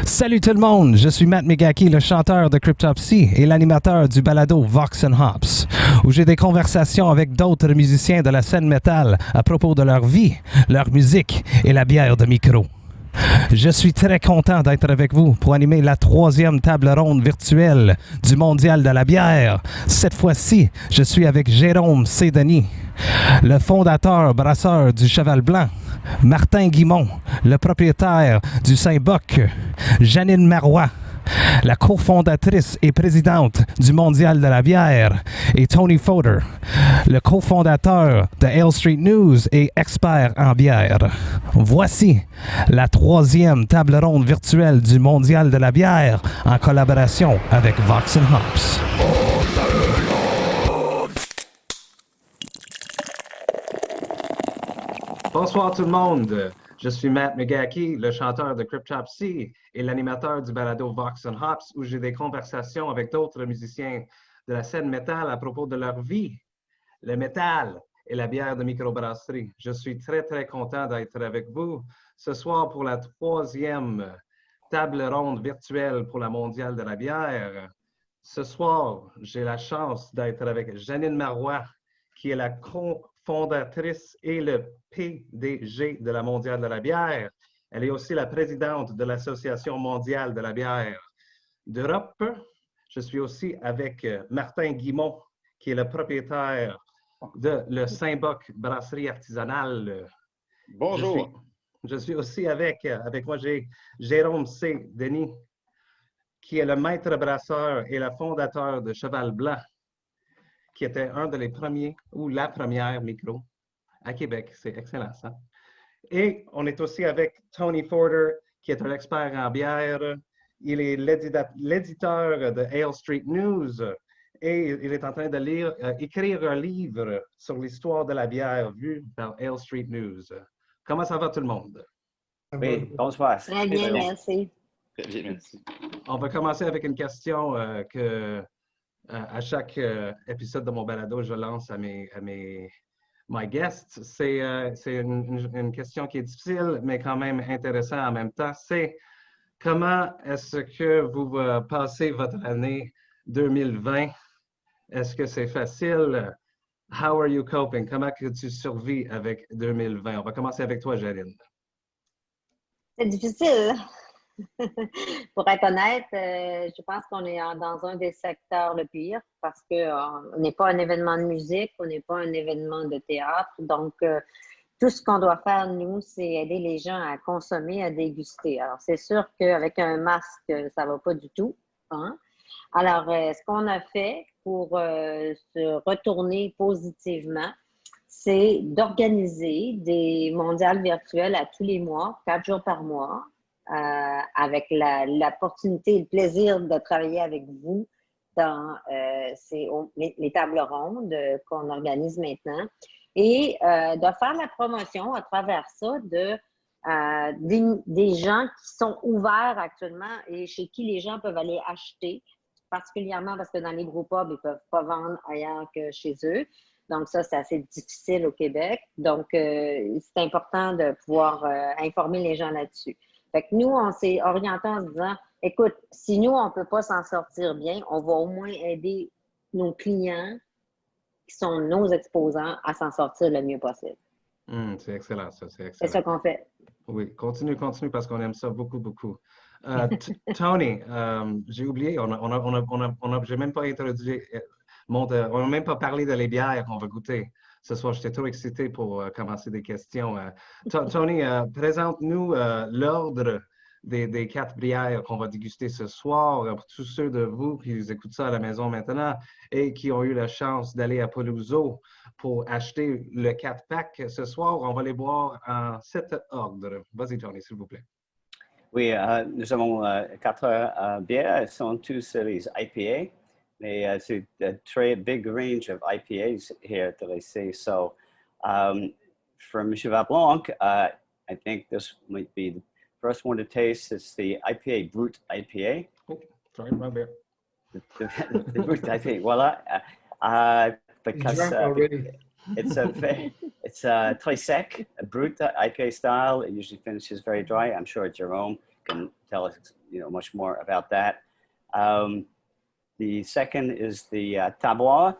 Salut tout le monde, je suis Matt Megaki, le chanteur de Cryptopsy et l'animateur du balado Vox and Hops, où j'ai des conversations avec d'autres musiciens de la scène métal à propos de leur vie, leur musique et la bière de micro. Je suis très content d'être avec vous pour animer la 3e table ronde virtuelle du Mondial de la bière. Cette fois-ci, je suis avec Jérôme C. Denis, le fondateur brasseur du Cheval Blanc, Martin Guimont, le propriétaire du Saint-Boc, Janine Marois, la cofondatrice et présidente du Mondial de la bière, et Tony Fodor, le cofondateur de Ale Street News et expert en bière. Voici la 3e table ronde virtuelle du Mondial de la bière en collaboration avec Vox and Hops. Bonsoir tout le monde, je suis Matt Megaki, le chanteur de Cryptopsy et l'animateur du balado Vox and Hops, où j'ai des conversations avec d'autres musiciens de la scène métal à propos de leur vie, le métal et la bière de microbrasserie. Je suis très content d'être avec vous ce soir pour la 3e table ronde virtuelle pour la mondiale de la bière. Ce soir, j'ai la chance d'être avec Janine Marois, qui est la cofondatrice et le PDG de la mondiale de la bière. Elle est aussi la présidente de l'Association mondiale de la bière d'Europe. Je suis aussi avec Martin Guimont, qui est le propriétaire de le Saint-Boc brasserie artisanale. Bonjour. Je suis aussi avec moi, j'ai Jérôme C. Denis, qui est le maître brasseur et le fondateur de Cheval Blanc, qui était un des premiers ou la première micro à Québec. C'est excellent, ça. Et on est aussi avec Tony Fodor, qui est un expert en bière. Il est l'éditeur de Ale Street News et il est en train de écrire un livre sur l'histoire de la bière vue par Ale Street News. Comment ça va tout le monde? Oui, bonsoir. Très bien, merci. Très bien, merci. On va commencer avec une question que à chaque épisode de mon balado, je lance à mes guests. C'est une question qui est difficile, mais quand même intéressante en même temps. C'est comment est-ce que vous passez votre année 2020? Est-ce que c'est facile? How are you coping? Comment que tu survis avec 2020? On va commencer avec toi, Janine. C'est difficile. Pour être honnête, je pense qu'on est dans un des secteurs le pire parce qu'on n'est pas un événement de musique, on n'est pas un événement de théâtre. Donc, tout ce qu'on doit faire, nous, c'est aider les gens à consommer, à déguster. Alors, c'est sûr qu'avec un masque, ça ne va pas du tout. Hein? Alors, ce qu'on a fait pour se retourner positivement, c'est d'organiser des mondiales virtuelles à tous les mois, 4 jours par mois, avec l'opportunité et le plaisir de travailler avec vous dans les tables rondes qu'on organise maintenant et de faire la promotion à travers ça des gens qui sont ouverts actuellement et chez qui les gens peuvent aller acheter, particulièrement parce que dans les gros pubs, ils ne peuvent pas vendre ailleurs que chez eux. Donc ça, c'est assez difficile au Québec. Donc, c'est important de pouvoir informer les gens là-dessus. Fait que nous, on s'est orienté en se disant, écoute, si nous, on ne peut pas s'en sortir bien, on va au moins aider nos clients, qui sont nos exposants, à s'en sortir le mieux possible. C'est excellent, ça. C'est excellent. C'est ça qu'on fait. Oui, continue, parce qu'on aime ça beaucoup. Tony, j'ai oublié, j'ai même pas introduit, on n'a même pas parlé de les bières qu'on va goûter. Ce soir, j'étais trop excité pour commencer des questions. Tony, présente-nous l'ordre des 4 bières qu'on va déguster ce soir pour tous ceux de vous qui écoutent ça à la maison maintenant et qui ont eu la chance d'aller à Peluso pour acheter le 4-pack. Ce soir, on va les boire en 7 ordres. Vas-y, Tony, s'il vous plaît. Oui, nous avons 4 bières. Elles sont tous les IPA. C'est a très big range of IPAs here that I see. So from Cheval Blanc, I think this might be the first one to taste. It's the IPA, Brut IPA. Oh, sorry, my bad. The Brut IPA, voila. Because it's très sec, a Brut IPA style. It usually finishes very dry. I'm sure Jerome can tell us, much more about that. The second is the Tabor,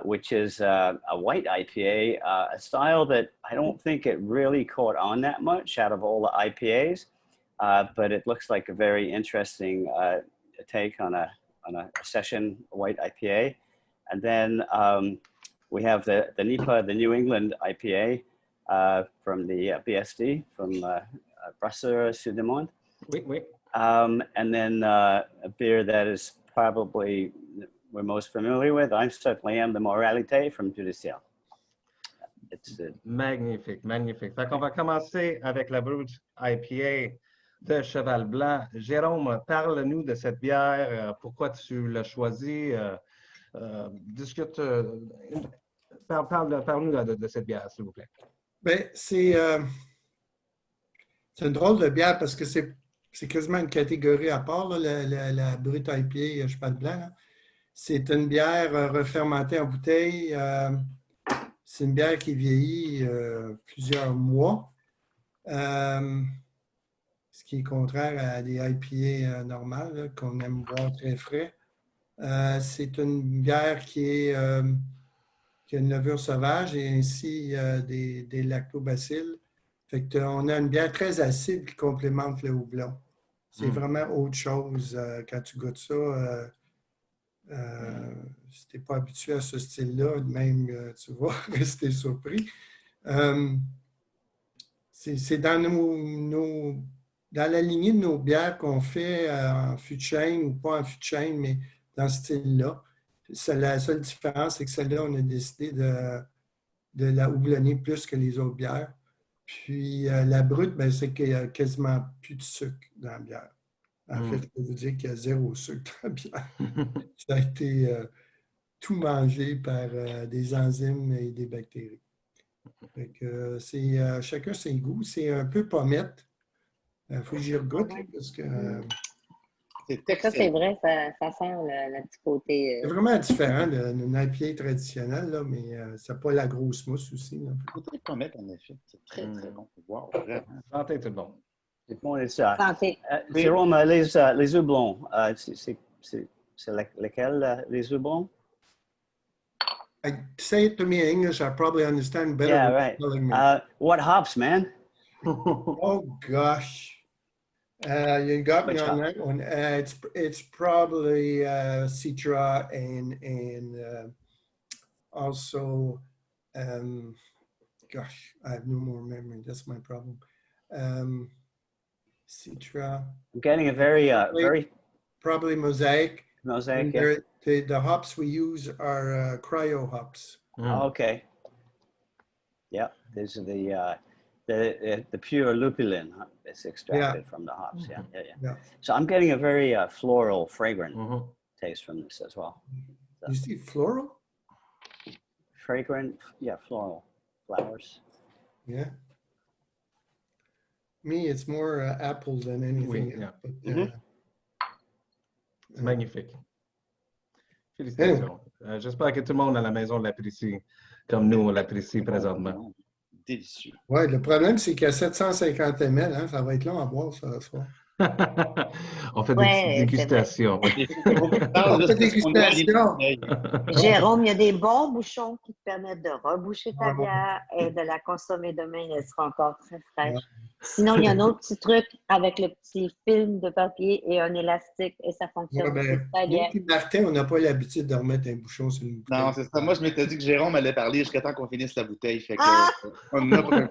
which is a white IPA, a style that I don't think it really caught on that much out of all the IPAs, but it looks like a very interesting take on a session white IPA. And then we have the NEPA, the New England IPA from the BSD, from Brasseur Sud-du-Monde. Oui, oui. And then a beer that is probably we're most familiar with, I certainly am, the Moralité from Judiciaire. Magnifique, magnifique. Fait qu'on va commencer avec la Brut IPA de Cheval Blanc. Jérôme, parle-nous de cette bière, pourquoi tu l'as choisie, discute, parle-nous de cette bière, s'il vous plaît. Bien, c'est une drôle de bière parce que c'est quasiment une catégorie à part, là, la Brut IPA Cheval Blanc. Là. C'est une bière refermentée en bouteille. C'est une bière qui vieillit plusieurs mois, ce qui est contraire à des IPA normales qu'on aime boire très frais. C'est une bière qui a une levure sauvage et ainsi des lactobacilles. Fait qu'on a une bière très acide qui complémente le houblon. C'est vraiment autre chose quand tu goûtes ça. Si tu n'es pas habitué à ce style-là, même tu vas rester surpris. C'est dans dans la lignée de nos bières qu'on fait en fût de chêne ou pas en fût de chêne, mais dans ce style-là. La seule différence, c'est que celle-là, on a décidé de la houblonner plus que les autres bières. Puis la brute, ben, c'est qu'il n'y a quasiment plus de sucre dans la bière. En fait, je peux vous dire qu'il y a 0 sucre dans la bière. Ça a été tout mangé par des enzymes et des bactéries. Fait que chacun ses goûts. C'est un peu pommette. Il faut que j'y regoute parce que... Ça, c'est vrai, ça sent le petit côté... C'est vraiment différent d'une IPA traditionnelle, là, mais ça n'a pas la grosse mousse aussi. Côté pommette, en effet. C'est très, très bon. Wow, vraiment. Santé tout le monde. C'est bon, et ça. Santé. Jérôme, les houblons, c'est lesquels, les houblons? Say it to me in English, I probably understand better Yeah, than right. telling me. What hops, man? Oh, gosh. You got me on that one. It's probably Citra and also, gosh, I have no more memory. That's my problem. Citra. I'm getting a very probably Mosaic. Mosaic. Yeah. The hops we use are cryo hops. Oh, okay. Yeah, these are the pure lupulin that's extracted from the hops. Yeah. So I'm getting a very floral, fragrant taste from this as well. So, you see floral? Fragrant, yeah, floral flowers. Yeah. Me, it's more apple than anything. Oui, yeah. But, Magnifique. Félicitations. J'espère que tout le monde à la maison l'apprécie comme nous, on l'apprécie présentement. Délicieux. Oui, le problème, c'est qu'il y a 750 ml. Hein, ça va être long à boire, ça, ce soir. On fait des dégustations. On fait des dégustations. Jérôme, il y a des bons bouchons qui te permettent de reboucher ta bière et de la consommer demain. Elle sera encore très fraîche. Sinon, il y a un autre petit truc avec le petit film de papier et un élastique et ça fonctionne très bien. Moi et Martin, on n'a pas l'habitude de remettre un bouchon sur une bouteille. Non, c'est ça. Moi, je m'étais dit que Jérôme allait parler jusqu'à temps qu'on finisse la bouteille. Fait que, on a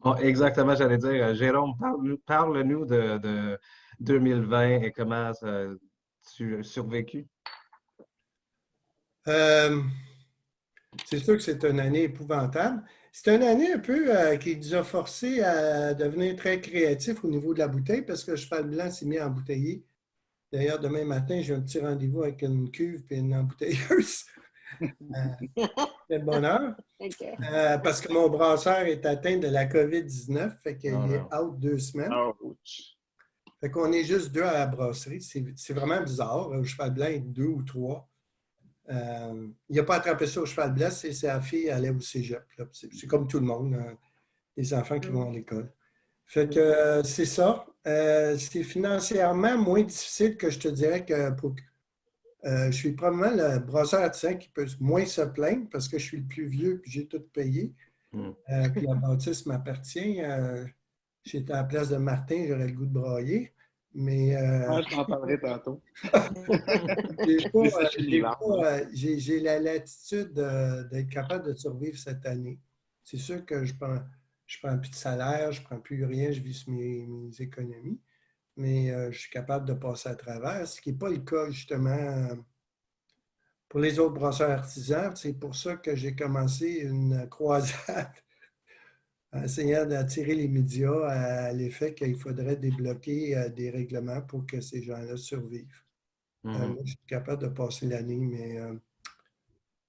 Oh, exactement, j'allais dire. Jérôme, parle-nous de 2020 et comment tu as survécu. C'est sûr que c'est une année épouvantable. C'est une année un peu qui nous a forcés à devenir très créatifs au niveau de la bouteille parce que le Cheval Blanc s'est mis à embouteiller. D'ailleurs, demain matin, j'ai un petit rendez-vous avec une cuve et une embouteilleuse. Quel bonheur. Okay. Parce que mon brasseur est atteint de la COVID-19, fait qu'il est out 2 semaines. Fait qu'on est juste 2 à la brasserie. C'est vraiment bizarre. Le Cheval Blanc est 2 ou 3. Il n'a pas attrapé ça au Cheval Blanc, c'est sa fille allait au cégep. C'est comme tout le monde, les enfants qui vont à l'école. Fait que c'est ça. C'est financièrement moins difficile que je te dirais que je suis probablement le brosseur artisan qui peut moins se plaindre parce que je suis le plus vieux et j'ai tout payé. Puis la bâtisse m'appartient. J'étais à la place de Martin, j'aurais le goût de brailler. Mais Je t'en parlerai tantôt. j'ai la latitude d'être capable de survivre cette année. C'est sûr que je prends plus de salaire, je ne prends plus rien, je vis sur mes économies, mais je suis capable de passer à travers, ce qui n'est pas le cas justement pour les autres brosseurs artisans. C'est pour ça que j'ai commencé une croisade en essayant d'attirer les médias à l'effet qu'il faudrait débloquer des règlements pour que ces gens-là survivent. Moi, je suis capable de passer l'année, mais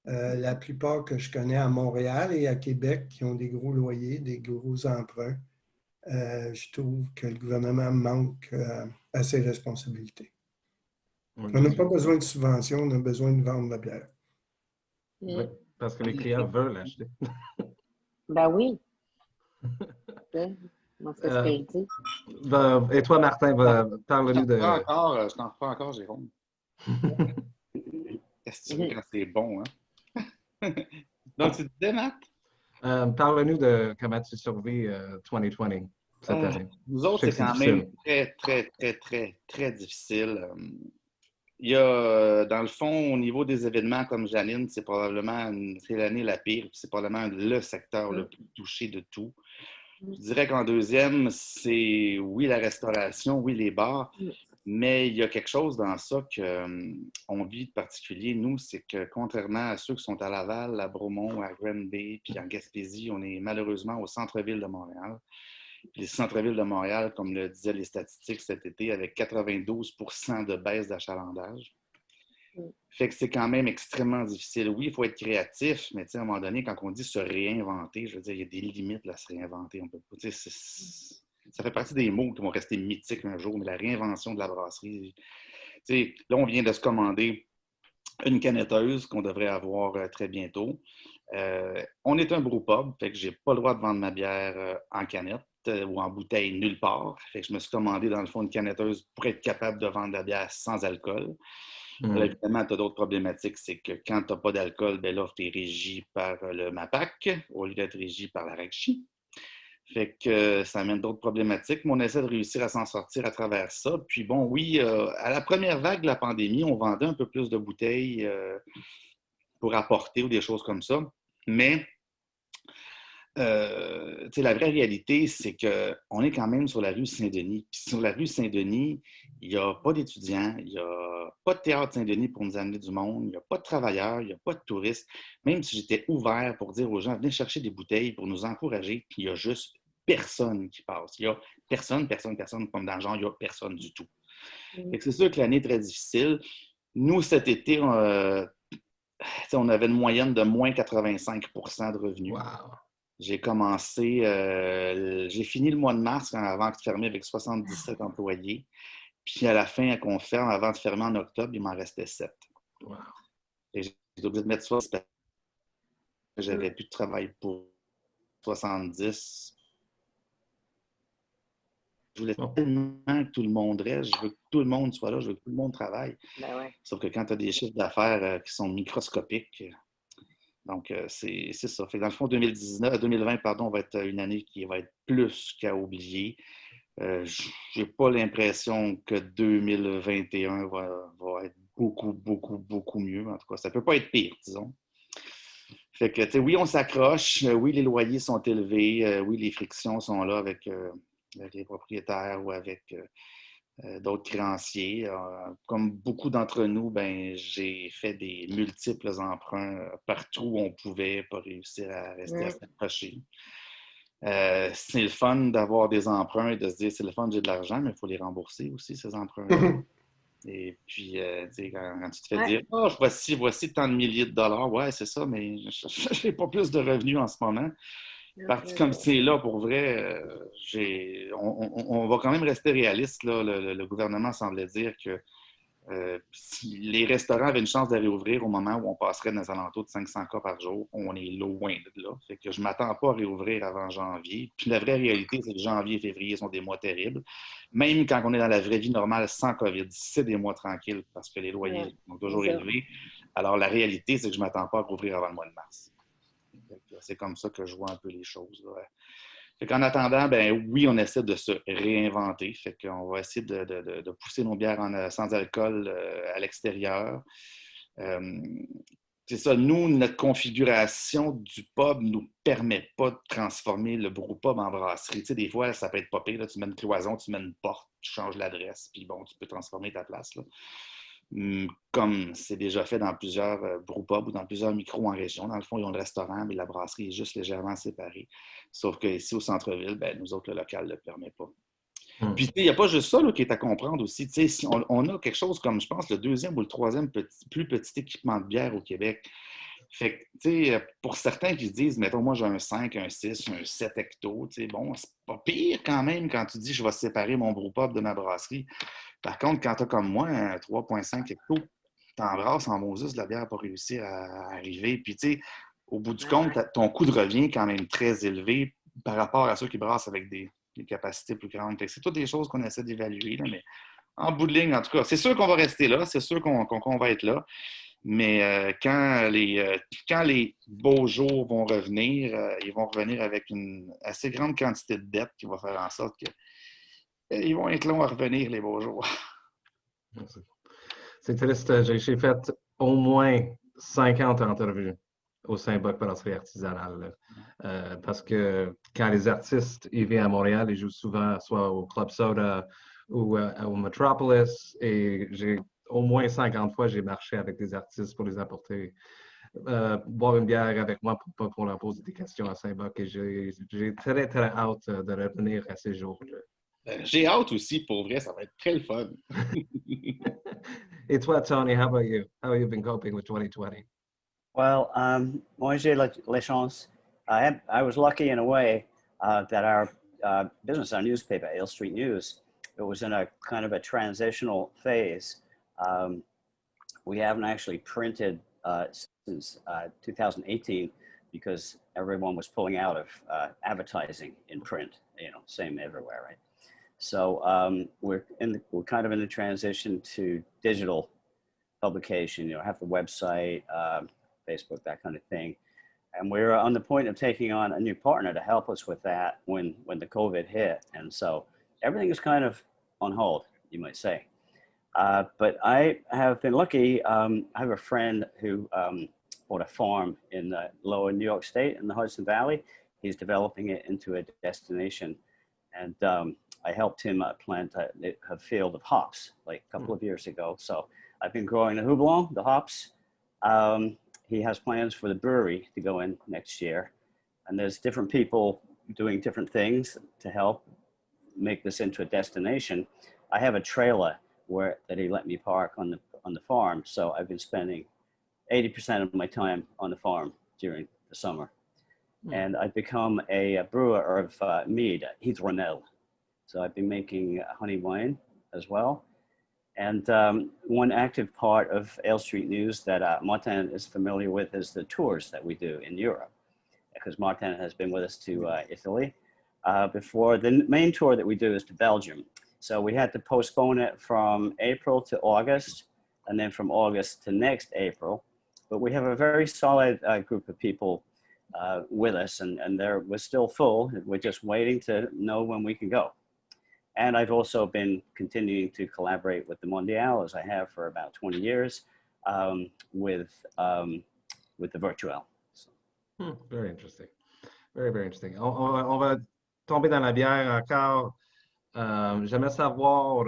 la plupart que je connais à Montréal et à Québec qui ont des gros loyers, des gros emprunts, je trouve que le gouvernement manque à ses responsabilités. On n'a pas besoin de subventions, on a besoin de vendre la bière. Oui, parce que les clients veulent l'acheter. Ben oui. Moi, c'est ce que je dis. Et toi, Martin, parle-nous de... Je t'en reprends encore, Jérôme. Qu'est-ce que tu veux quand c'est bon, hein? Donc, tu disais, Matt? Parle-nous de comment tu survis 2020 cette année. Nous autres, c'est quand même très difficile. Il y a, dans le fond, au niveau des événements comme Janine, c'est l'année la pire. C'est probablement le secteur le plus touché de tout. Je dirais qu'en deuxième, c'est oui la restauration, oui les bars, mais il y a quelque chose dans ça qu'on vit de particulier, nous, c'est que contrairement à ceux qui sont à Laval, à Bromont, à Granby, puis en Gaspésie, on est malheureusement au centre-ville de Montréal. Puis les centres-villes de Montréal, comme le disaient les statistiques cet été, avec 92% de baisse d'achalandage. Fait que c'est quand même extrêmement difficile. Oui, il faut être créatif, mais à un moment donné, quand on dit se réinventer, je veux dire, il y a des limites à se réinventer. On peut pas, ça fait partie des mots qui vont rester mythiques un jour, mais la réinvention de la brasserie. Là, on vient de se commander une canetteuse qu'on devrait avoir très bientôt. On est un brewpub, fait que j'ai pas le droit de vendre ma bière en canette ou en bouteille nulle part. Fait que je me suis commandé, dans le fond, une canetteuse pour être capable de vendre la bière sans alcool. Là, évidemment, tu as d'autres problématiques. C'est que quand tu n'as pas d'alcool, ben là, tu es régi par le MAPAC au lieu d'être régi par la RACJI. Fait que ça amène d'autres problématiques, mais on essaie de réussir à s'en sortir à travers ça. Puis bon, oui, à la première vague de la pandémie, on vendait un peu plus de bouteilles pour apporter ou des choses comme ça. Mais la vraie réalité, c'est qu'on est quand même sur la rue Saint-Denis. Puis sur la rue Saint-Denis, il n'y a pas d'étudiants, il n'y a pas de théâtre Saint-Denis pour nous amener du monde, il n'y a pas de travailleurs, il n'y a pas de touristes. Même si j'étais ouvert pour dire aux gens, venez chercher des bouteilles pour nous encourager, puis il n'y a juste personne qui passe. Il y a personne, comme dans le genre, il n'y a personne du tout. C'est sûr que l'année est très difficile. Nous, cet été, on avait une moyenne de moins 85% de revenus. Wow. J'ai commencé, j'ai fini le mois de mars avant de fermer avec 77 employés. Puis à la fin, qu'on ferme, avant de fermer en octobre, il m'en restait 7. Wow. Et j'ai obligé de mettre ça parce que j'avais plus de travail pour 70. Je voulais tellement que tout le monde reste, je veux que tout le monde soit là, je veux que tout le monde travaille. Ben ouais. Sauf que quand tu as des chiffres d'affaires qui sont microscopiques, donc c'est ça. Fait que dans le fond, 2020, va être une année qui va être plus qu'à oublier. J'ai pas l'impression que 2021 va être beaucoup mieux. En tout cas, ça peut pas être pire, disons. Fait que, oui, on s'accroche. Oui, les loyers sont élevés. Oui, les frictions sont là avec les propriétaires ou avec d'autres créanciers. Comme beaucoup d'entre nous, ben, j'ai fait des multiples emprunts partout où on pouvait pour réussir à rester à s'accrocher. C'est le fun d'avoir des emprunts et de se dire c'est le fun, j'ai de l'argent, mais il faut les rembourser aussi, ces emprunts. Et puis, quand tu te fais dire oh, voici tant de milliers de dollars, ouais, c'est ça, mais je n'ai pas plus de revenus en ce moment. Parti comme c'est là, pour vrai, on va quand même rester réaliste. Là. Le gouvernement semblait dire que Si les restaurants avaient une chance de réouvrir au moment où on passerait dans les alentours de 500 cas par jour, on est loin de là. Fait que je ne m'attends pas à réouvrir avant janvier. Puis la vraie réalité, c'est que janvier et février sont des mois terribles. Même quand on est dans la vraie vie normale sans COVID, c'est des mois tranquilles parce que les loyers sont toujours élevés. Alors la réalité, c'est que je ne m'attends pas à rouvrir avant le mois de mars. C'est comme ça que je vois un peu les choses. Là. Fait qu'en attendant, ben oui, on essaie de se réinventer. Fait qu'on va essayer de pousser nos bières sans alcool à l'extérieur. C'est ça, nous, notre configuration du pub ne nous permet pas de transformer le brewpub en brasserie. Tu sais, des fois, ça peut être pas pire. Là, tu mets une cloison, tu mets une porte, tu changes l'adresse, puis bon, tu peux transformer ta place. Là. Comme c'est déjà fait dans plusieurs brewpubs ou dans plusieurs micros en région. Dans le fond, ils ont le restaurant, mais la brasserie est juste légèrement séparée. Sauf qu'ici, au centre-ville, ben, nous autres, le local ne le permet pas. Puis, il n'y a pas juste ça là, qui est à comprendre aussi. Si on a quelque chose comme, je pense, le deuxième ou le troisième plus petit équipement de bière au Québec. Fait que, tu sais, pour certains qui se disent, mettons, moi, j'ai un 5, un 6, un 7 hectos, tu sais, bon, c'est pas pire quand même quand tu dis, je vais séparer mon brewpub de ma brasserie. Par contre, quand tu as comme moi un 3,5 hectos, t'embrasses en Moses, la bière n'a pas réussi à arriver. Puis, tu sais, au bout du compte, ton coût de revient est quand même très élevé par rapport à ceux qui brassent avec des capacités plus grandes. C'est toutes des choses qu'on essaie d'évaluer, là, mais en bout de ligne, en tout cas, c'est sûr qu'on va rester là, c'est sûr qu'on va être là. Mais quand les beaux jours vont revenir, ils vont revenir avec une assez grande quantité de dettes qui va faire en sorte qu'ils vont être longs à revenir, les beaux jours. C'est triste. J'ai fait au moins 50 entrevues au Saint-Boc Brasserie Artisanale. Parce que quand les artistes ils viennent à Montréal, ils jouent souvent soit au Club Soda ou au Metropolis. Et au moins 50 fois, j'ai marché avec des artistes pour les apporter boire une bière avec moi pour leur poser des questions à Saint-Boc. Et j'ai très, très hâte de revenir à ces jours-là. J'ai hâte aussi, pour vrai, ça va être très le fun. Et toi, Tony, how about you? How have you been coping with 2020? Well, moi, j'ai la chance. I was lucky in a way that our business, our newspaper, Ale Street News, it was in a kind of a transitional phase. We haven't actually printed since 2018 because everyone was pulling out of advertising in print, same everywhere, right? So we're kind of in the transition to digital publication, have the website, Facebook, that kind of thing. And we're on the point of taking on a new partner to help us with that when the COVID hit. And so everything is kind of on hold, you might say. But I have been lucky. I have a friend who bought a farm in lower New York State in the Hudson Valley. He's developing it into a destination. And I helped him plant a field of hops like a couple of years ago. So I've been growing the houblon, the hops. He has plans for the brewery to go in next year. And there's different people doing different things to help make this into a destination. I have a trailer that he let me park on the farm. So I've been spending 80% of my time on the farm during the summer. And I've become a brewer of mead, hydromel. So I've been making honey wine as well. And one active part of Ale Street News that Martin is familiar with is the tours that we do in Europe, because Martin has been with us to Italy before. The main tour that we do is to Belgium. So we had to postpone it from April to August, and then from August to next April. But we have a very solid group of people with us, and we're still full. We're just waiting to know when we can go. And I've also been continuing to collaborate with the Mondial, as I have for about 20 years, with the Virtuel. So. Very interesting. Very, very interesting. On va tomber dans la bière encore. J'aimerais savoir,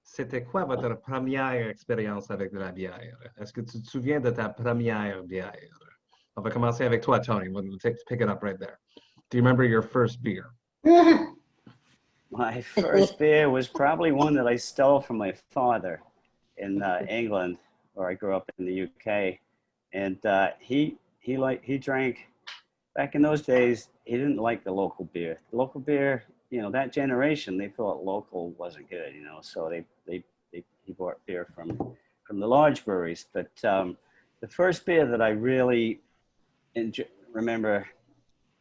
c'était quoi votre première expérience avec de la bière? Est-ce que tu te souviens de ta première bière? On va commencer avec toi, Tony. We'll pick it up right there. Do you remember your first beer? My first beer was probably one that I stole from my father in England, where I grew up in the UK. And he drank, back in those days, he didn't like the local beer. The local beer, that generation, they thought local wasn't good, so they he bought beer from the large breweries. But the first beer that I really remember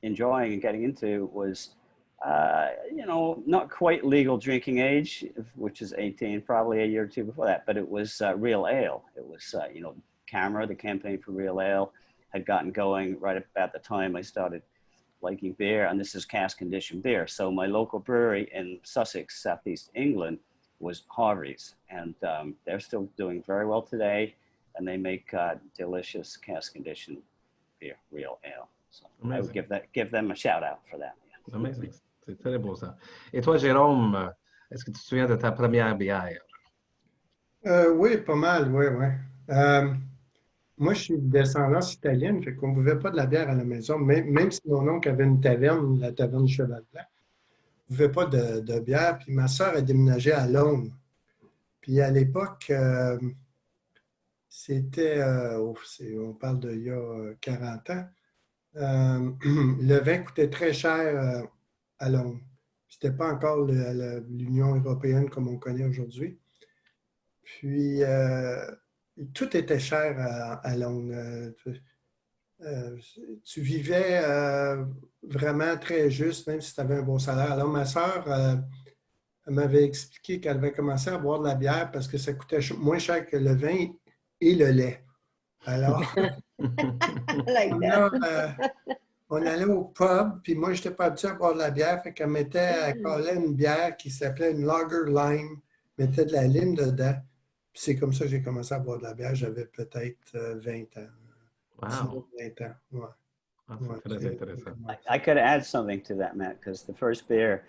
enjoying and getting into was, not quite legal drinking age, which is 18, probably a year or two before that, but it was Real Ale. It was, Camera, the campaign for Real Ale, had gotten going right about the time I started liking beer, and this is cask conditioned beer. So my local brewery in Sussex, Southeast England, was Harvey's, and they're still doing very well today, and they make delicious cask conditioned beer, Real Ale. So I would give them a shout out for that. Yeah. Amazing. C'est très beau ça. Et toi, Jérôme, est-ce que tu te souviens de ta première bière? Oui, pas mal, oui, oui. Moi, je suis de descendance italienne, fait qu'on ne buvait pas de la bière à la maison, même si mon oncle avait une taverne, la taverne Cheval Blanc, on ne buvait pas de bière. Puis ma sœur a déménagé à Londres. Puis à l'époque, c'était, on parle d'il y a 40 ans, le vin coûtait très cher à Londres. C'était pas encore l'Union européenne comme on connaît aujourd'hui. Puis, tout était cher à Londres. Tu vivais vraiment très juste, même si tu avais un bon salaire. Alors, ma sœur, elle m'avait expliqué qu'elle avait commencé à boire de la bière parce que ça coûtait moins cher que le vin et le lait. Alors, on allait au pub, puis moi, je n'étais pas habitué à boire de la bière, fait qu'elle collait une bière qui s'appelait une Lager Lime, mettait de la lime dedans. Puis c'est comme ça que j'ai commencé à boire de la bière. J'avais peut-être 20 ans. Wow. 20 ans, ouais. C'est très intéressant. I could add something to that, Matt, because the first beer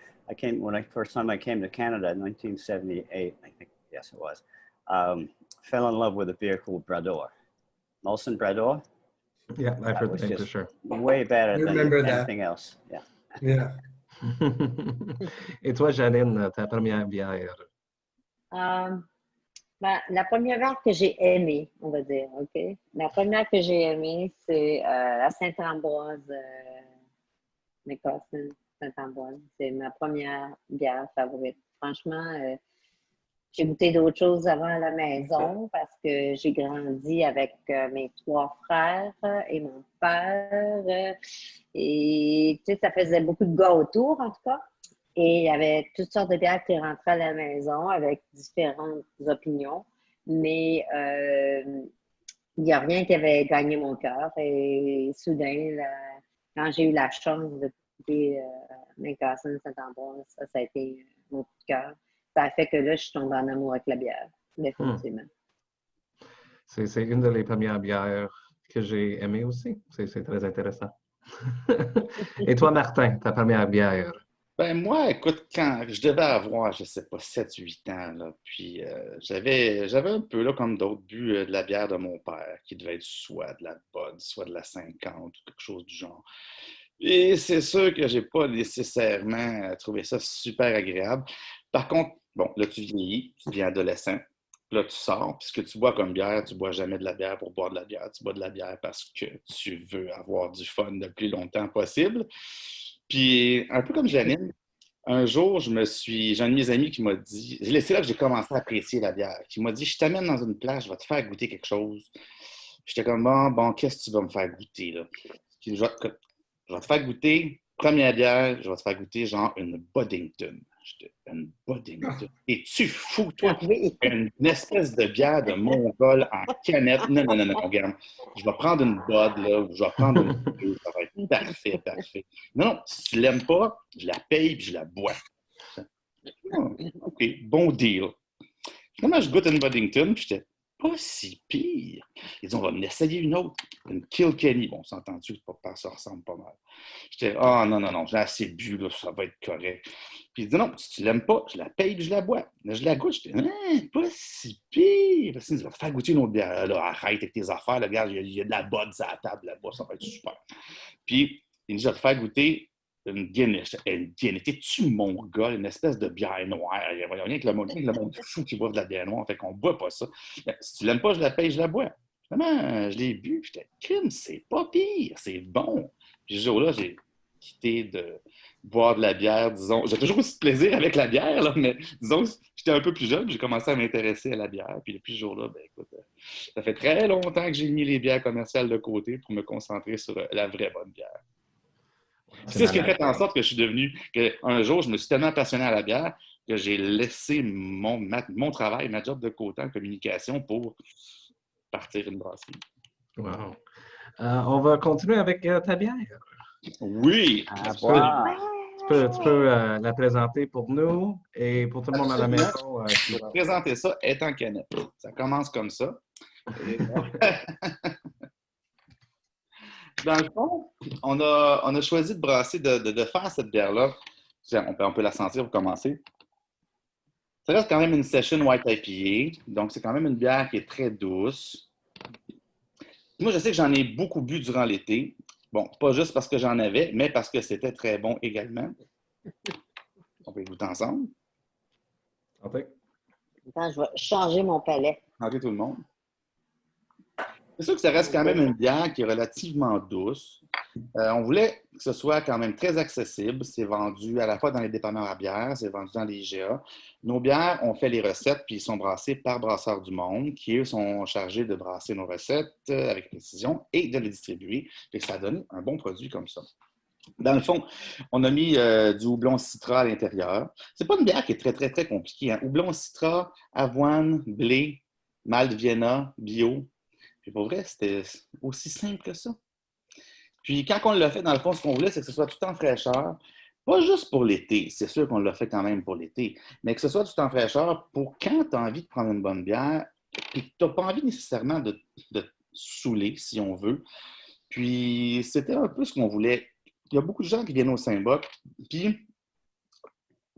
first time I came to Canada in 1978, I think, yes, it was, fell in love with a beer called Brador. Molson Brador. Yeah, I've heard the name for sure. Way better than anything else. Yeah. Yeah. Et toi, Janine, ta première bière? La première bière que j'ai aimée, on va dire, OK? La première que j'ai aimée, c'est la Sainte-Ambroise, Nicholson Sainte-Ambroise. C'est ma première bière favorite. Franchement, j'ai goûté d'autres choses avant à la maison parce que j'ai grandi avec mes 3 frères et mon père. Et tu sais, ça faisait beaucoup de gars autour, en tout cas. Et il y avait toutes sortes de bières qui rentraient à la maison avec différentes opinions. Mais il n'y a rien qui avait gagné mon cœur. Et soudain, quand j'ai eu la chance de goûter Nicholson Sainte-Ambroise, ça a été mon coup de cœur. Ça a fait que là, je suis tombée en amour avec la bière, définitivement. C'est une de les premières bières que j'ai aimées aussi. C'est très intéressant. Et toi, Martin, ta première bière? Ben moi, écoute, quand je devais avoir, je sais pas, 7-8 ans, là, puis j'avais un peu, là, comme d'autres, bu de la bière de mon père, qui devait être soit de la Bud, soit de la 50 ou quelque chose du genre. Et c'est sûr que j'ai pas nécessairement trouvé ça super agréable. Par contre, bon, là, tu vieillis, tu deviens adolescent, là, tu sors, puis ce que tu bois comme bière, tu bois jamais de la bière pour boire de la bière, tu bois de la bière parce que tu veux avoir du fun le plus longtemps possible. Puis, un peu comme Janine, un jour, j'ai un de mes amis qui m'a dit, c'est là que j'ai commencé à apprécier la bière, qui m'a dit, je t'amène dans une place, je vais te faire goûter quelque chose. J'étais comme, bon, qu'est-ce que tu vas me faire goûter, là? Puis, je vais te faire goûter, première bière, je vais te faire goûter genre une Boddington. Une Boddington. Es-tu fou, toi? Oui. Une espèce de bière de Mongol en canette. Non, regarde. Je vais prendre une Bud, là, ou je vais prendre une... Ça va être parfait, parfait. Non, si tu l'aimes pas, je la paye et je la bois. OK, bon deal. Finalement, je goûte une Boddington, puis j'étais pas si pire. Ils ont, on va en essayer une autre, une Kilkenny. Bon, s'entend-tu que ça ressemble pas mal. J'étais, non, j'ai assez bu, là, ça va être correct. Puis il dit, non, si tu l'aimes pas, je la paye et je la bois. Là, je la goûte, j'étais, pas si pire. Parce qu'il dit, va te faire goûter une autre bière. Là, arrête avec tes affaires, là, regarde, il y a de la bonne sur la table là-bas, ça va être super. Puis il me dit, je vais te faire goûter une Guinness. Une Guinness. T'es-tu mongol, une espèce de bière noire? Il n'y a rien que le monde fou qui boit de la bière noire. Fait qu'on ne boit pas ça. Mais si tu l'aimes pas, je la paye, je la bois. Finalement, je l'ai bu. J'étais, crime, c'est pas pire, c'est bon. Puis ce jour-là, j'ai quitté de boire de la bière, disons. J'ai toujours aussi de plaisir avec la bière, là, mais disons que j'étais un peu plus jeune, j'ai commencé à m'intéresser à la bière. Puis depuis ce jour-là, ben écoute, ça fait très longtemps que j'ai mis les bières commerciales de côté pour me concentrer sur la vraie bonne bière. C'est ce qui a fait en sorte que je suis devenu, qu'un jour, je me suis tellement passionné à la bière que j'ai laissé mon travail, ma job de côté en communication pour partir une brasserie. Wow. On va continuer avec ta bière. Oui! Tu peux la présenter pour nous et pour tout le monde à la maison. Je vais te présenter ça étant canette. Ça commence comme ça. Et... Dans le fond, on a choisi de brasser, de faire cette bière-là. On peut la sentir pour commencer. Ça reste quand même une session white IPA, donc c'est quand même une bière qui est très douce. Moi, je sais que j'en ai beaucoup bu durant l'été. Bon, pas juste parce que j'en avais, mais parce que c'était très bon également. On peut goûter ensemble. Santé. Attends, je vais changer mon palais. Santé tout le monde. C'est sûr que ça reste quand même une bière qui est relativement douce. On voulait que ce soit quand même très accessible. C'est vendu à la fois dans les dépanneurs à bière, c'est vendu dans les IGA. Nos bières, on fait les recettes, puis ils sont brassés par Brasseurs du Monde, qui, eux, sont chargés de brasser nos recettes avec précision et de les distribuer. Et ça donne un bon produit comme ça. Dans le fond, on a mis du houblon citra à l'intérieur. C'est pas une bière qui est très, très, très compliquée. Hein? Houblon citra, avoine, blé, malt Vienna, bio. Puis pour vrai, c'était aussi simple que ça. Puis quand on l'a fait, dans le fond, ce qu'on voulait, c'est que ce soit tout en fraîcheur. Pas juste pour l'été, c'est sûr qu'on l'a fait quand même pour l'été, mais que ce soit tout en fraîcheur pour quand tu as envie de prendre une bonne bière et que tu n'as pas envie nécessairement de te saouler, si on veut. Puis c'était un peu ce qu'on voulait. Il y a beaucoup de gens qui viennent au Saint-Boc, puis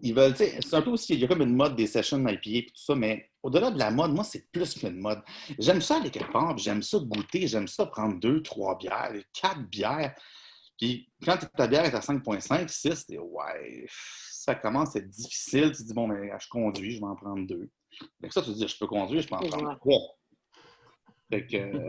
ils veulent, tu sais, c'est un peu aussi, il y a comme une mode des sessions IPA et tout ça, mais au-delà de la mode, moi, c'est plus qu'une mode. J'aime ça aller quelque part, j'aime ça goûter, j'aime ça prendre 2, 3 bières, 4 bières. Puis quand ta bière est à 5,5, 6, t'es ouais, ça commence à être difficile. Tu te dis, bon, mais je conduis, je vais en prendre 2. Fait ça, tu te dis, je peux conduire, je peux en prendre 3. Fait que,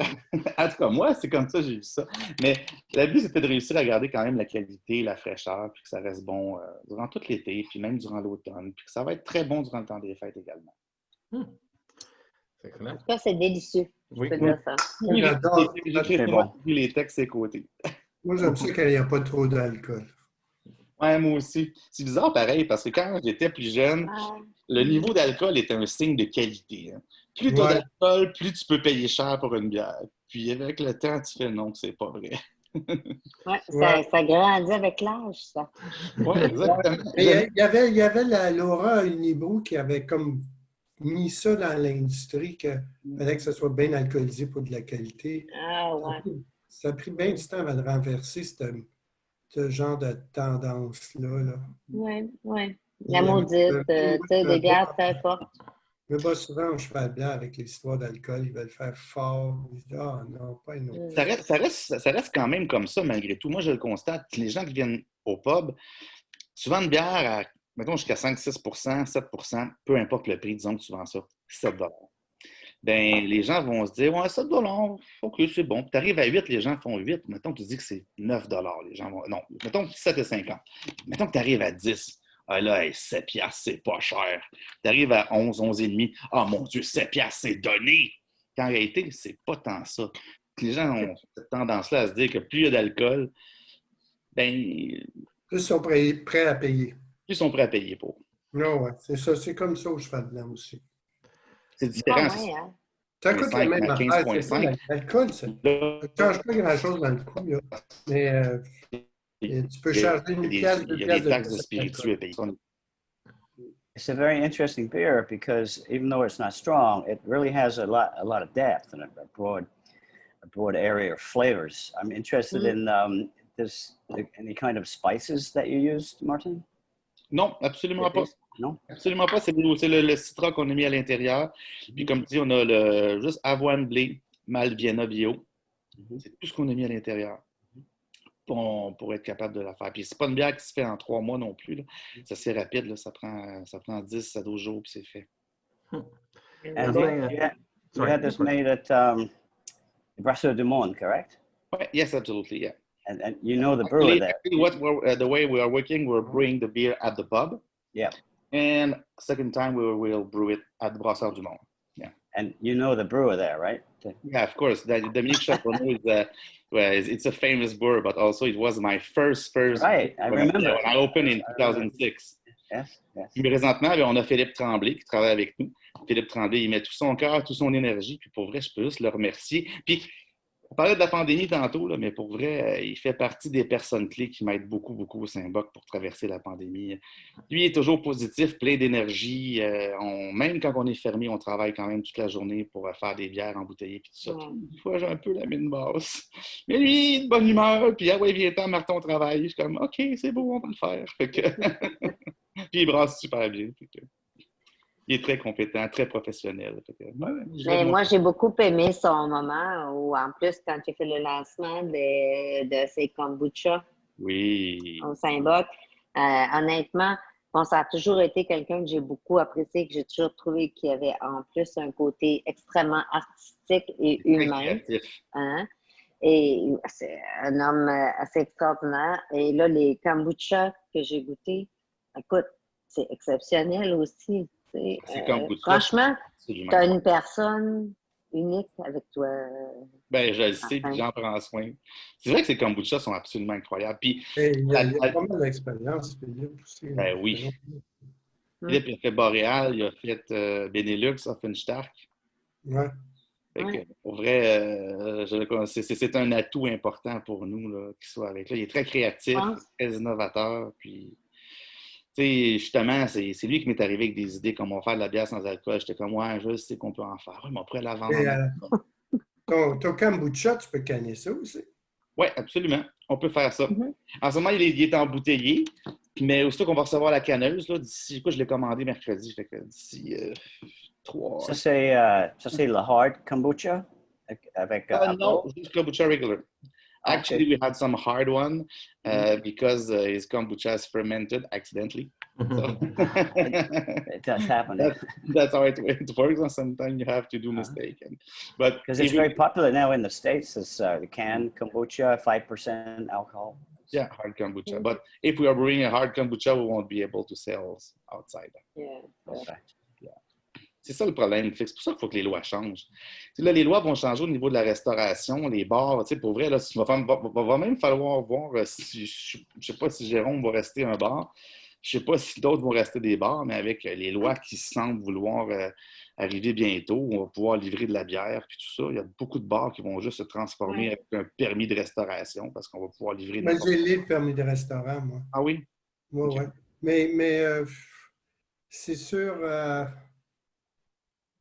en tout cas, moi, c'est comme ça que j'ai vu ça. Mais le but, c'était de réussir à garder quand même la qualité, la fraîcheur, puis que ça reste bon durant tout l'été, puis même durant l'automne, puis que ça va être très bon durant le temps des fêtes également. C'est excellent. En tout cas, c'est délicieux. Oui. Je peux dire ça. Oui, j'ai bon. Les textes, c'est côté. Moi, j'aime ça qu'il n'y a pas trop d'alcool. Ouais, moi aussi. C'est bizarre pareil, parce que quand j'étais plus jeune, le niveau d'alcool était un signe de qualité. Hein. Plus tu as d'alcool, plus tu peux payer cher pour une bière. Puis avec le temps, tu fais non, c'est pas vrai. Ça grandit avec l'âge, ça. Oui, exactement. Il y avait la Laura Unibrew qui avait comme mis ça dans l'industrie, qu'il fallait que ça soit bien alcoolisé pour de la qualité. Ah ouais. Ça a pris bien du temps avant de renverser ce genre de tendance-là. Oui, oui. La maudite, tu sais, des bières très fortes. Je me bats souvent au cheval blanc avec les histoires d'alcool. Ils veulent faire fort. Je dis, ah non, pas une autre. Ça reste quand même comme ça, malgré tout. Moi, je le constate. Les gens qui viennent au pub, souvent une bière à, mettons, jusqu'à 5-6 7 peu importe le prix, disons que tu vends ça, 7 $. Ben, les gens vont se dire, ouais, 7 $, OK, c'est bon. Tu arrives à 8, les gens font 8. Mettons que tu dis que c'est 9 $. Les gens vont, non, mettons 7,50. Mettons que tu arrives à 10. Ah là, 7 $, c'est pas cher. Tu arrives à 11, 11,5. Ah mon Dieu, 7 $, c'est donné. En réalité, c'est pas tant ça. Les gens ont cette tendance-là à se dire que plus il y a d'alcool, ben. Plus ils sont prêts à payer. Plus ils sont prêts à payer pour. Non, ouais, c'est ça. C'est comme ça au cheval blanc aussi. C'est différent. Ça coûte la même affaire. L'alcool, ça ne change pas grand-chose dans le coup. Là. Mais tu peux charger une pièce, 2 pièces de taxes de spiritueux. It's a very interesting beer because even though it's not strong, it really has a lot of depth and a broad area of flavors. I'm interested in any kind of spices that you used, Martin? Non, absolument pas. Non? Absolument pas. C'est le citra qu'on a mis à l'intérieur. Puis comme tu dis, on a juste avoine, blé, malt Vienna bio. C'est tout ce qu'on a mis à l'intérieur pour être capable de la faire. Puis c'est pas une bière qui se fait en 3 mois non plus. Là. C'est assez rapide. Là. Ça prend 10 à 12 jours puis c'est fait. And you had this made at Brasseur du Monde, correct? Yes, absolutely, yeah. And you know the brewer there. Actually, the way we are working, we're brewing the beer at the pub. Yeah. And second time, we will brew it at the Brasseur du Monde. Yeah. And you know the brewer there, right? Yeah, of course. Dominique Chaponneau it's a famous brewer, but also it was my first. Right, I remember. When I opened in 2006. Yes, yes. Puis présentement, on a Philippe Tremblay qui travaille avec nous. Philippe Tremblay, il met tout son cœur, toute son énergie. Puis pour vrai, je peux juste le remercier. Puis on parlait de la pandémie tantôt, là, mais pour vrai, il fait partie des personnes clés qui m'aident beaucoup, beaucoup au Saint-Boc pour traverser la pandémie. Lui, il est toujours positif, plein d'énergie. Même quand on est fermé, on travaille quand même toute la journée pour faire des bières embouteillées et tout ça. Des fois, j'ai un peu la mine basse. Mais lui, il est de bonne humeur. Puis, ah ouais, viens-t'en, Martin, on travaille. Je suis comme, OK, c'est beau, on va le faire. Fait que... Puis, il brasse super bien. Fait que... Il est très compétent, très professionnel. Mais moi, j'ai beaucoup aimé son moment où, en plus, quand j'ai fait le lancement de ces kombucha au Saint-Boc, honnêtement, bon, ça a toujours été quelqu'un que j'ai beaucoup apprécié, que j'ai toujours trouvé qu'il y avait en plus un côté extrêmement artistique et humain. Hein? Et c'est un homme assez extraordinaire. Et là, les kombucha que j'ai goûtés, écoute, c'est exceptionnel aussi. Franchement, tu as une personne unique avec toi. Ben, je le sais, puis j'en prends soin. C'est vrai que ces kombuchas sont absolument incroyables. Puis, il y a pas mal d'expérience, Philippe, aussi. Ben oui. Philippe, il a fait Boréal, il a fait Benelux, Offenstark. Ouais. Pour vrai, c'est un atout important pour nous qu'il soit avec là. Il est très créatif, très innovateur, puis... Tu sais, justement, c'est lui qui m'est arrivé avec des idées comme on va faire de la bière sans alcool. J'étais comme, ouais, je sais qu'on peut en faire. Oui, mais on pourrait la vendre. Ton kombucha, tu peux canner ça aussi? Oui, absolument. On peut faire ça. En ce moment, il est embouteillé, mais aussitôt qu'on va recevoir la canneuse, d'ici, écoute, je l'ai commandé mercredi, fait que d'ici 3... Ça, c'est le hard kombucha avec non, juste kombucha regular. Actually, we had some hard one because his kombucha is fermented accidentally. So it does happen. That's how it works. And sometimes you have to do mistake. Because it's very popular now in the States. It's the canned kombucha, 5% alcohol. Yeah, hard kombucha. But if we are brewing a hard kombucha, we won't be able to sell outside. Yeah. Okay. C'est ça le problème. C'est pour ça qu'il faut que les lois changent. Là, les lois vont changer au niveau de la restauration, les bars. Pour vrai, là, va même falloir voir si, je ne sais pas si Jérôme va rester un bar. Je ne sais pas si d'autres vont rester des bars, mais avec les lois qui semblent vouloir arriver bientôt, on va pouvoir livrer de la bière puis tout ça. Il y a beaucoup de bars qui vont juste se transformer avec un permis de restauration parce qu'on va pouvoir livrer... Mais j'ai le permis de restaurant, moi. Ah oui? Oui, okay. Oui. Mais c'est sûr...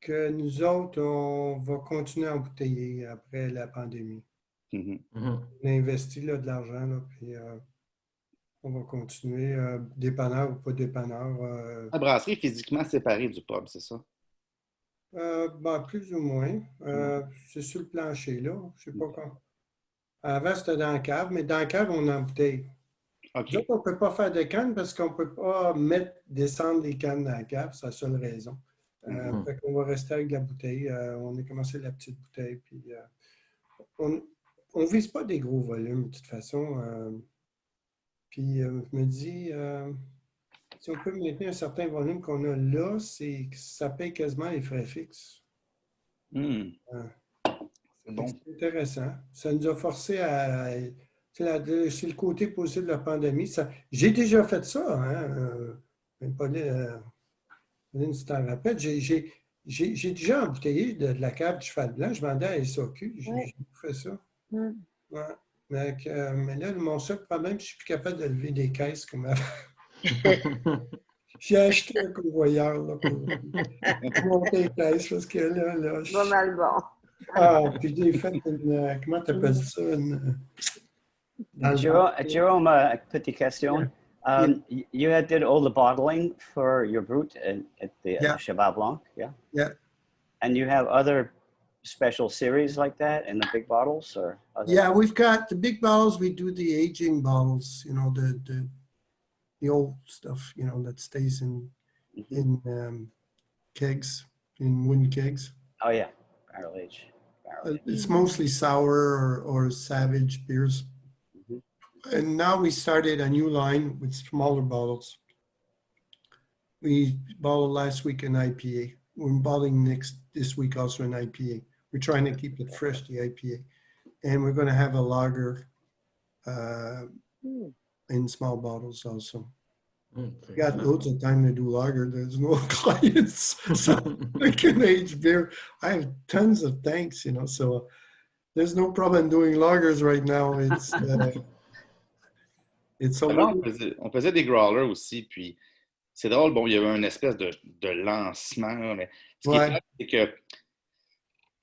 que nous autres, on va continuer à embouteiller après la pandémie. On a investi là, de l'argent, là, puis on va continuer, dépanneur ou pas dépanneur. La brasserie est physiquement séparée du pub, c'est ça? Plus ou moins. C'est sur le plancher, là. Je ne sais pas quand. Avant, c'était dans la cave, mais dans la cave, on embouteille. Okay. Donc, on ne peut pas faire de cannes parce qu'on ne peut pas descendre les cannes dans la cave, c'est la seule raison. Fait qu'on va rester avec la bouteille. On a commencé la petite bouteille. Puis, on ne vise pas des gros volumes, de toute façon. Puis, je me dis, si on peut maintenir un certain volume qu'on a là, ça paye quasiment les frais fixes. C'est bon. C'est intéressant. Ça nous a forcé à... C'est le côté positif de la pandémie. J'ai déjà fait ça. Même pas si tu t'en rappelles, j'ai déjà embouteillé de la cave du Cheval Blanc. Je vendais à SAQ. J'ai fait ça. Ouais. Mais là, mon seul problème, je ne suis plus capable de lever des caisses comme avant. J'ai acheté un convoyeur là, pour monter les caisses parce que là pas mal bon. Puis j'ai fait une... comment tu appelles ça? Jérôme, petite question. You did all the bottling for your brut at the Cheval Blanc, yeah? Yeah. And you have other special series like that in the big bottles? Or yeah, we've got the big bottles. We do the aging bottles, you know, the old stuff, you know, that stays in kegs, in wooden kegs. Oh, yeah, barrel age. It's mostly sour or Savage beers. And now we started a new line with smaller bottles. We bottled last week an IPA. We're bottling this week also an IPA. We're trying to keep it fresh, the IPA. And we're going to have a lager in small bottles also. We got loads of time to do lager. There's no clients, so I can age beer. I have tons of tanks, you know, so there's no problem doing lagers right now. It's Avant, on faisait des growlers aussi, puis c'est drôle, bon, il y a eu une espèce de lancement, mais ce qui est clair, c'est que,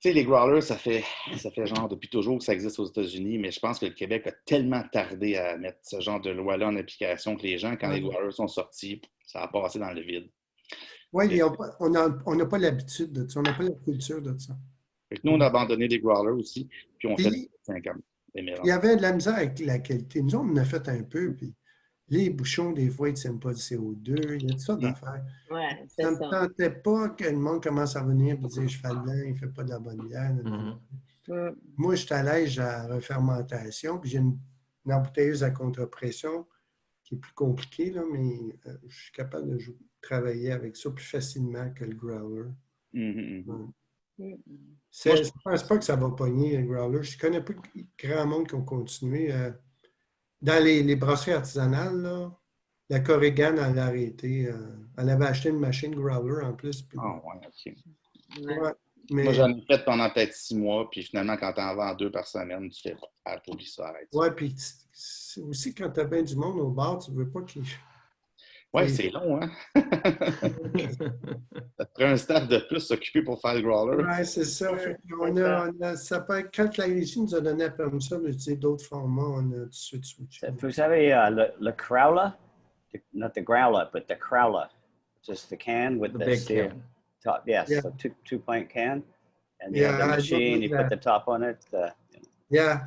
tu sais, les growlers, ça fait genre depuis toujours que ça existe aux États-Unis, mais je pense que le Québec a tellement tardé à mettre ce genre de loi-là en application que les gens, quand les growlers sont sortis, ça a passé dans le vide. Oui, on n'a pas l'habitude de ça, on n'a pas la culture de ça. Nous, on a abandonné les growlers aussi, puis on fait 50. Il y avait de la misère avec la qualité. Nous, on en a fait un peu, puis les bouchons, des fois, ils ne tiennent pas le CO2. Il y a toutes sortes d'affaires. Ouais, ça ne me tentait pas que le monde commence à venir et dire cheval blanc, il ne fait pas de la bonne bière. Moi, je suis à l'aise à la refermentation, puis j'ai une embouteilleuse à contre-pression qui est plus compliquée, là, mais je suis capable de travailler avec ça plus facilement que le growler. Je ne pense pas que ça va pogner, le growler. Je ne connais pas grand monde qui ont continué. Dans les brasseries artisanales, là, la Corrigan, elle l'a arrêté. Elle avait acheté une machine growler en plus. Puis... Ah, ouais, OK. Ouais, mais... Moi, j'en ai fait pendant peut-être 6 mois, puis finalement, quand tu en vends 2 par semaine, tu fais « Ah, t'oublies ça, arrête. » Ouais, puis aussi, quand tu as bien du monde au bar, tu ne veux pas qu'ils... Ouais, c'est long, hein? Ça te prend un staff de plus occupé pour faire le growler. Ouais, c'est ça. Ça peut être, quand la Russie nous a donné la permission d'utiliser d'autres formats, on a tout de suite switché. Vous savez, le crowler, not the growler, but the crowler, just the can with the big steel can. top. Yes, Yeah. so two-pint can, and you Yeah, have the I machine, you love put the top on it. Yeah.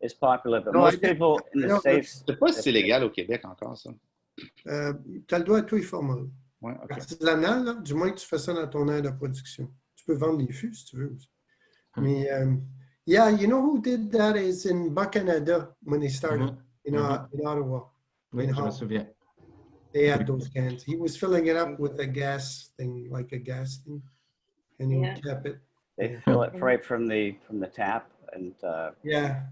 It's popular, but No, most I- people in the I don't- States... Je sais pas si c'est légal au Québec encore, ça. Tu as le droit à tous les formats. Ouais, OK. Artisanal, là, du moins que tu fais ça dans ton aire de production. Tu peux vendre des fûts si tu veux aussi. Mais, yeah, you know who did that is in Bas-Canada when they started in Ottawa. Oui, In je me Hull. souviens. They had those cans. He was filling it up with a gas thing, like a gas thing, and he Yeah. kept it. They fill it right from the tap, and Yeah.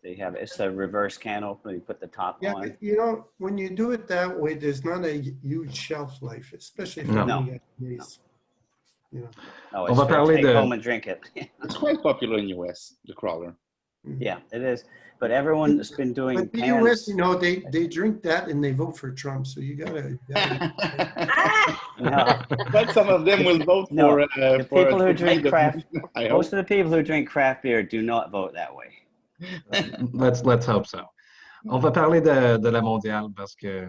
they have it's a reverse can opener. You put the top Yeah, on. but, you know, when you do it that way, there's not a huge shelf life, especially if No. you get these. You know. No, On it's va for parler take de- home and drink it. It's quite popular in US, the crawler. Yeah, it is. But everyone's been doing But the cans. US, you know, they drink that and they vote for Trump. So you gotta No, But some of them will vote No, for... the people who drink craft, I hope. most of the people who drink craft beer do not vote that way. Let's hope so. On va parler de la mondiale parce que,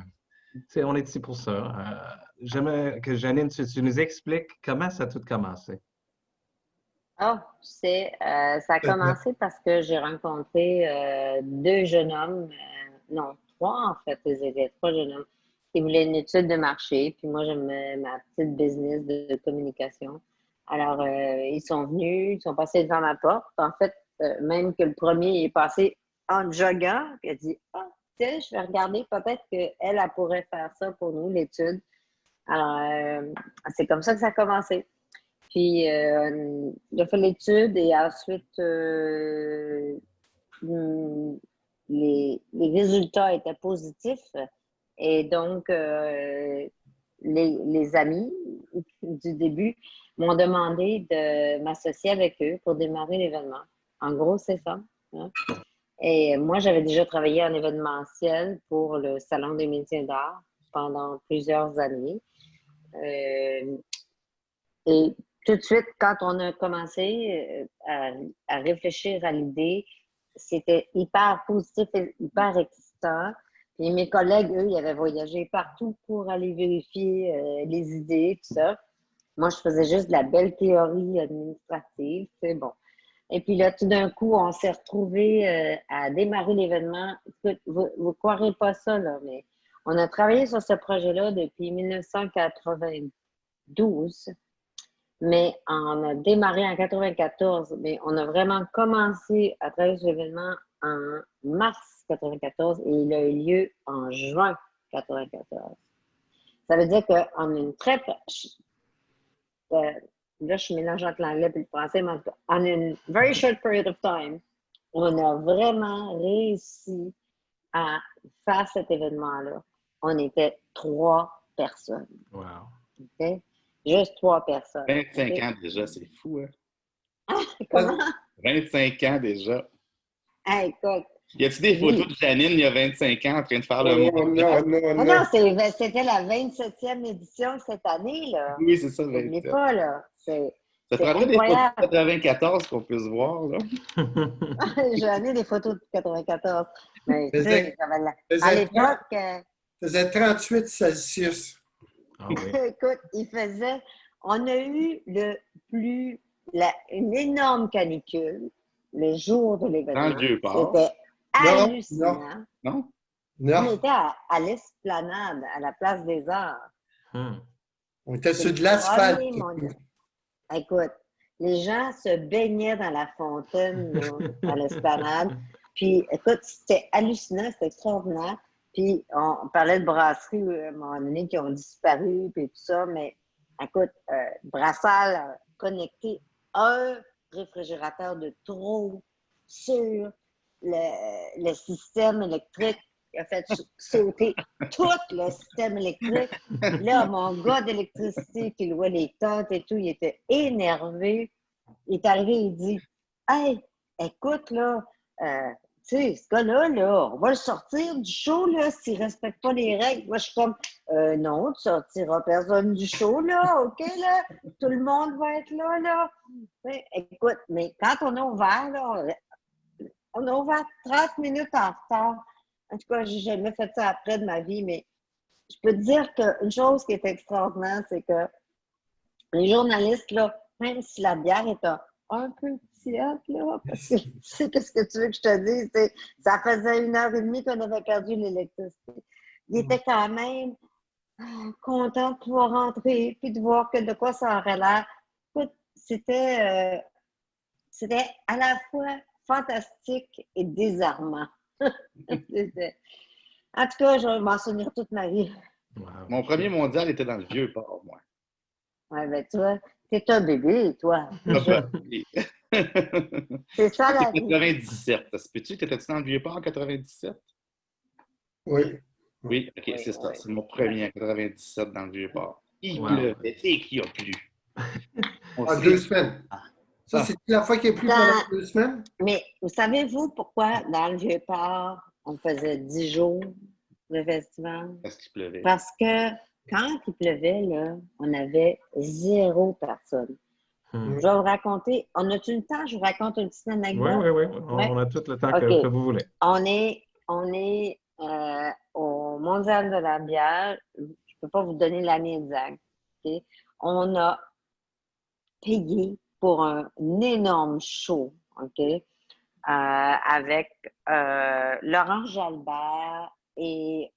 tu sais, on est ici pour ça. J'aimerais que Janine, tu nous expliques comment ça a tout commencé. Ah, tu sais, ça a commencé parce que j'ai rencontré deux jeunes hommes, non, trois en fait, ils étaient trois jeunes hommes qui voulaient une étude de marché, puis moi j'aimais ma petite business de communication. Alors, ils sont venus, ils sont passés devant ma porte. En fait, même que le premier est passé en joguant, puis il a dit « Ah, tiens, je vais regarder, peut-être qu'elle, elle pourrait faire ça pour nous, l'étude. » Alors, c'est comme ça que ça a commencé. Puis, il a fait l'étude et ensuite, les résultats étaient positifs. Et donc, les amis du début m'ont demandé de m'associer avec eux pour démarrer l'événement. En gros, c'est ça. Hein? Et moi, j'avais déjà travaillé en événementiel pour le Salon des métiers d'art pendant plusieurs années. Et tout de suite, quand on a commencé à réfléchir à l'idée, c'était hyper positif et hyper excitant. Puis mes collègues, eux, ils avaient voyagé partout pour aller vérifier les idées, tout ça. Moi, je faisais juste de la belle théorie administrative, c'est bon. Et puis là, tout d'un coup, on s'est retrouvés à démarrer l'événement. Écoute, vous ne croirez pas ça, là, mais on a travaillé sur ce projet-là depuis 1992. Mais on a démarré en 1994, mais on a vraiment commencé à travailler sur l'événement en mars 94 et il a eu lieu en juin 94. Ça veut dire qu'on a une très... là, je mélange entre l'anglais et le français, mais en une very short period of time, on a vraiment réussi à faire cet événement-là. On était 3 personnes. Wow. Okay? Juste 3 personnes. 25 okay? ans déjà, c'est fou, hein? Comment? 25 ans déjà. Hey, écoute. Y a-t-il des photos de Janine il y a 25 ans en train de faire le monde? Non. Non, c'était la 27e édition cette année, là. Oui, c'est ça, N'oubliez 27. pas, là. Ça C'est prendrait des photos incroyable. de 94 qu'on puisse voir, là. J'ai amené des photos de 94. Mais tu sais, Faisait- à l'époque, faisait 38 Celsius. Ah oui. écoute, on a eu une énorme canicule le jour de Dans l'événement. le Vieux-Port. C'était Non, hallucinant. Non? On Non, était à l'Esplanade, à la Place des Arts. Hmm. on était C'est sur de le l'asphalte. premier mondial. Écoute, les gens se baignaient dans la fontaine, là, à l'Esplanade. Puis, écoute, c'était hallucinant, c'était extraordinaire. Puis, on parlait de brasseries, à un moment donné, qui ont disparu, puis tout ça. Mais, écoute, Brassal a connecté un réfrigérateur de trop sur le système électrique. Il a fait sauter tout le système électrique. Là, mon gars d'électricité qui louait les tentes et tout, il était énervé. Il est arrivé, il dit « Hey, écoute, là, tu sais, ce gars-là, là, on va le sortir du show, là, s'il ne respecte pas les règles. » Moi, je suis comme « Non, tu ne sortiras personne du show, là, OK, là? Tout le monde va être là, là. » Écoute, mais quand on a ouvert, là, on a ouvert 30 minutes en retard. En tout cas, j'ai jamais fait ça après de ma vie, mais je peux te dire qu'une chose qui est extraordinaire, c'est que les journalistes, là, même si la bière est un peu tiède, là, parce que tu sais, qu'est-ce que tu veux que je te dise? Ça faisait 1h30 qu'on avait perdu l'électricité. Ils étaient quand même contents de pouvoir rentrer puis de voir que de quoi ça aurait l'air. Écoute, c'était à la fois fantastique et désarmant. En tout cas, je vais m'en souvenir toute ma vie. Wow. Mon premier mondial était dans le Vieux-Port, moi. Ouais, ben toi, t'es un bébé, toi. C'est Je ça pense la que c'est vie. 97. Ça se peut-tu? T'étais-tu dans le Vieux-Port en 97? Oui. Oui, OK, Oui, c'est ça. oui. C'est mon premier en 97 dans le Vieux-Port. Il Wow. pleuvait et qu'il a plu. On En se 2 semaines. Ça, Ah. c'est la fois qu'il est plus pendant 2 semaines? Mais savez-vous pourquoi dans le Vieux-Port, on faisait 10 jours de festival? Parce qu'il pleuvait. Parce que quand il pleuvait, là, on avait 0 personne. Hmm. Je vais vous raconter. On a-tu le temps? Je vous raconte une petite anecdote. Oui. On a tout le temps que vous voulez. On est au Mondial de la bière. Je ne peux pas vous donner l'année exacte. Okay? On a payé pour un énorme show, OK? Avec Laurent Jalbert et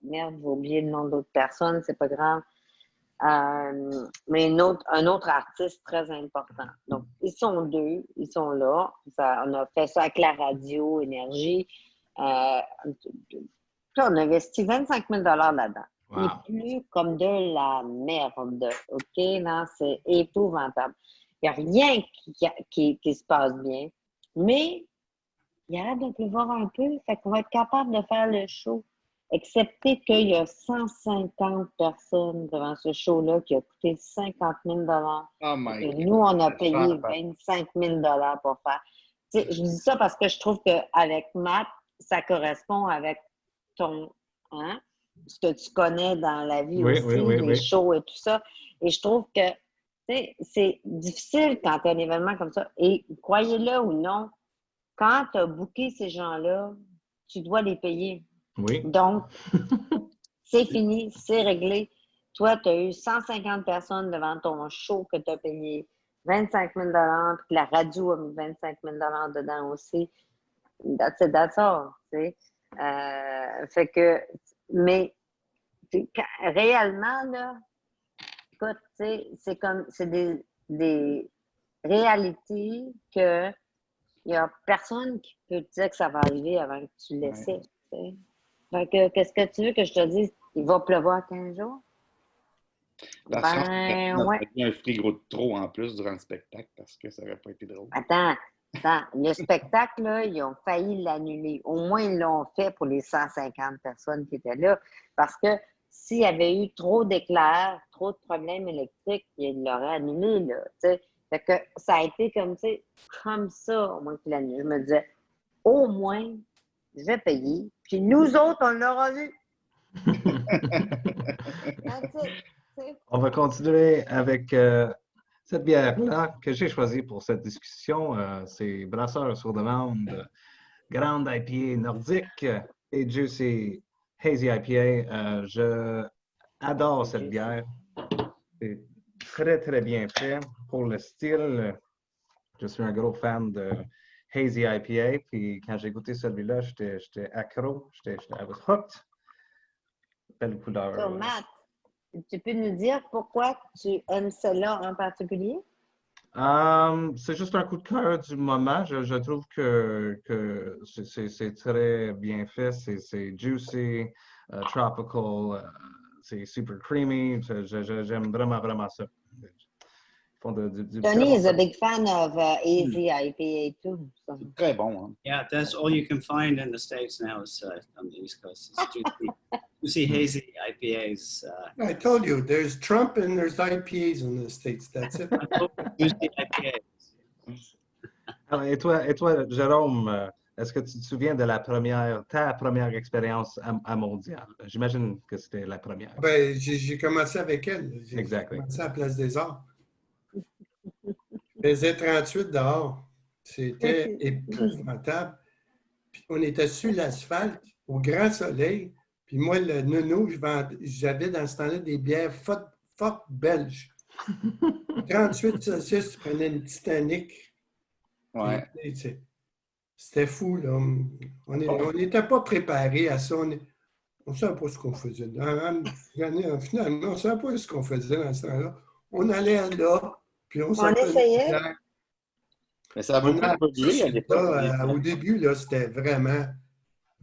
merde, j'ai oublié le nom d'autres personnes, c'est pas grave. Mais un autre artiste très important. Donc, ils sont 2, ils sont là. On a fait ça avec la radio, Énergie. On a investi 25 000 là-dedans. Wow. Il pleut comme de la merde. OK? Non, c'est épouvantable. Il n'y a rien qui se passe bien. Mais il y a de pleuvoir un peu, fait qu'on va être capable de faire le show. Excepté qu'il y a 150 personnes devant ce show-là qui a coûté 50 000 Oh my Et God. nous, on a payé 25 000 pour faire. Tu sais, je dis ça parce que je trouve qu'avec Matt, ça correspond avec ton, hein, ce que tu connais dans la vie Oui, aussi, oui, les shows et tout ça. Et je trouve que tu sais, c'est difficile quand tu as un événement comme ça. Et croyez-le ou non, quand tu as booké ces gens-là, tu dois les payer. Oui. Donc, c'est fini, c'est réglé. Toi, tu as eu 150 personnes devant ton show que tu as payé 25 000 puis la radio a mis 25 000 dedans aussi. That's all, tu sais. Fait que, mais réellement, là, écoute, tu sais, c'est des réalités que il n'y a personne qui peut te dire que ça va arriver avant que tu l'essaies. Ouais. Fait que, qu'est-ce que tu veux que je te dise? Il va pleuvoir 15 jours? Parce Ben, qu'on a ouais. eu un frigo de trop en plus durant le spectacle parce que ça n'aurait pas été drôle. Attends. Le spectacle, là, ils ont failli l'annuler. Au moins, ils l'ont fait pour les 150 personnes qui étaient là. Parce que s'il y avait eu trop d'éclairs, trop de problèmes électriques, ils l'auraient annulé, là. T'sais. Fait que ça a été comme ça, au moins qu'il l'annule. Je me disais, au moins, je vais payer. Puis nous autres, on l'aura vu. On va continuer avec cette bière-là que j'ai choisie pour cette discussion. C'est Brasseur sur demande, Grande IPA nordique et Juicy Hazy IPA. Je adore cette bière. C'est très, très bien fait pour le style. Je suis un gros fan de Hazy IPA. Puis quand j'ai goûté celui-là, j'étais accro. I was hooked. Belle couleur. So, Matt, tu peux nous dire pourquoi tu aimes celle-là en particulier? C'est juste un coup de cœur du moment. Je trouve que c'est très bien fait. C'est juicy, tropical, c'est super creamy. J'aime vraiment, vraiment ça. Ils font du Tony is a big fan of Hazy IPA too. So. C'est très bon. Hein? Yeah, that's all you can find in the States now is on the East Coast. It's juicy hazy IPAs. I told you, there's Trump and there's IPAs in the States. That's it. Juicy IPAs. Alors, et toi, Jérôme, est-ce que tu te souviens de ta première expérience à Mondial? J'imagine que c'était la première. Ben, j'ai commencé avec elle. J'ai Exactement. commencé à la Place des Arts. Il faisait 38 dehors. C'était épouvantable. Puis on était sur l'asphalte, au grand soleil. Puis moi, le nono, j'avais dans ce temps-là des bières fortes belges. 38 Celsius, tu prenais une Titanic. Ouais. C'était fou, là. On n'était pas préparés à ça. On ne savait pas ce qu'on faisait. Finalement, on ne savait pas ce qu'on faisait dans ce temps-là. On allait là, puis on essayait. Mais ça a beaucoup évolué à l'époque. Au début, là, c'était vraiment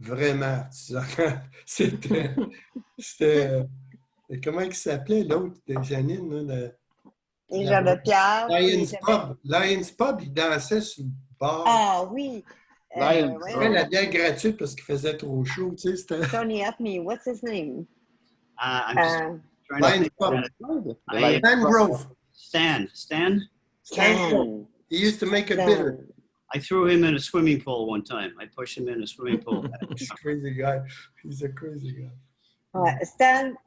artisanal. C'était comment il s'appelait l'autre de Janine? Là, Jean Pierre. Lions Pub, il dansait sur le bar. Ah oui. La bière gratuite parce qu'il faisait trop chaud. Tu sais, Tony, help me. What's his name? I'm just Lions Pub. Stan Grove. Stan? He used to make a bitter. I threw him in a swimming pool one time. I pushed him in a swimming pool. He's a crazy guy. He's a crazy guy. Stan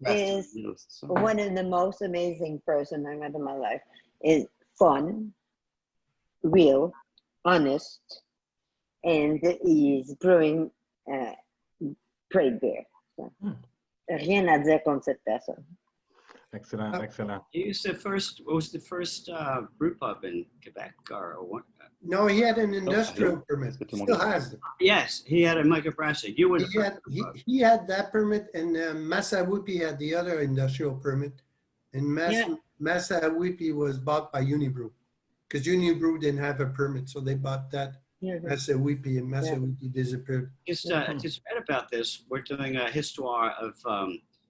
is one of the most amazing person I met in my life. Is fun, real, honest, and he's brewing great beer. So, rien à dire contre cette personne. Excellent, excellent. He was the first brew pub in Quebec or what? No, he had an industrial permit. Still has it. Yes, he had a microbrasserie. He had that permit, and Massawippi had the other industrial permit. And Massawippi was bought by Unibrew because Unibrew didn't have a permit, so they bought that Massawippi, and Massawippi disappeared. Just read about this. We're doing a histoire of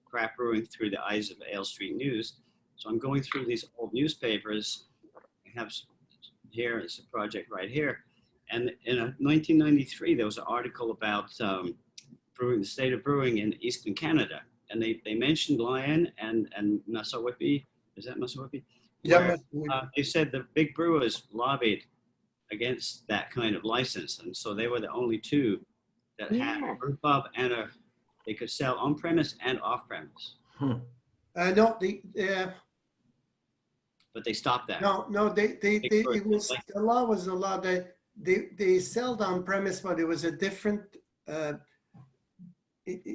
craft brewing through the eyes of Ale Street News. So I'm going through these old newspapers. I have here, it's a project right here. And in 1993, there was an article about brewing, the state of brewing in Eastern Canada. And they mentioned Lion and Massawippi. Is that Massawippi? Yeah. They said the big brewers lobbied against that kind of license. And so they were the only two that had a brew pub and they could sell on-premise and off-premise. No, but they stopped that. No, the law was a law that they sold on premise, but it was a different,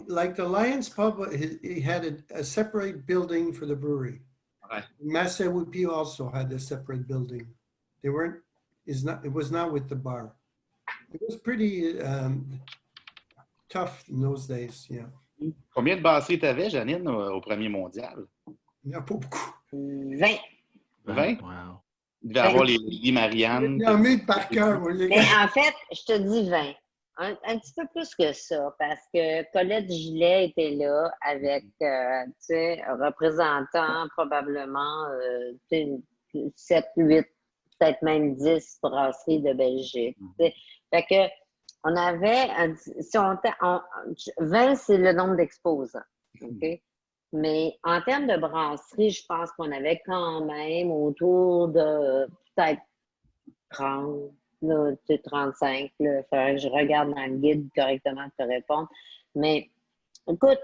like the Lions Pub, he had a separate building for the brewery. Okay. Massawippi also had a separate building. It was not with the bar. It was pretty tough in those days, yeah. Combien de brasseries t'avais, Janine, au premier mondial? Il n'y en a pas beaucoup. 20. 20? Wow. Il devait avoir les Lily Marianne. Il en met par cœur, moi, les Mais gars. en fait, je te dis 20. Un petit peu plus que ça, parce que Colette Gillet était là avec, tu sais, un représentant probablement 7, 8, peut-être même 10 brasseries de Belgique. Tu sais. Fait que on avait, si on, 20, c'est le nombre d'exposants. OK? Mais en termes de brasserie, je pense qu'on avait quand même autour de peut-être 30, là, 35. Il faudrait que je regarde dans le guide correctement pour te répondre. Mais écoute,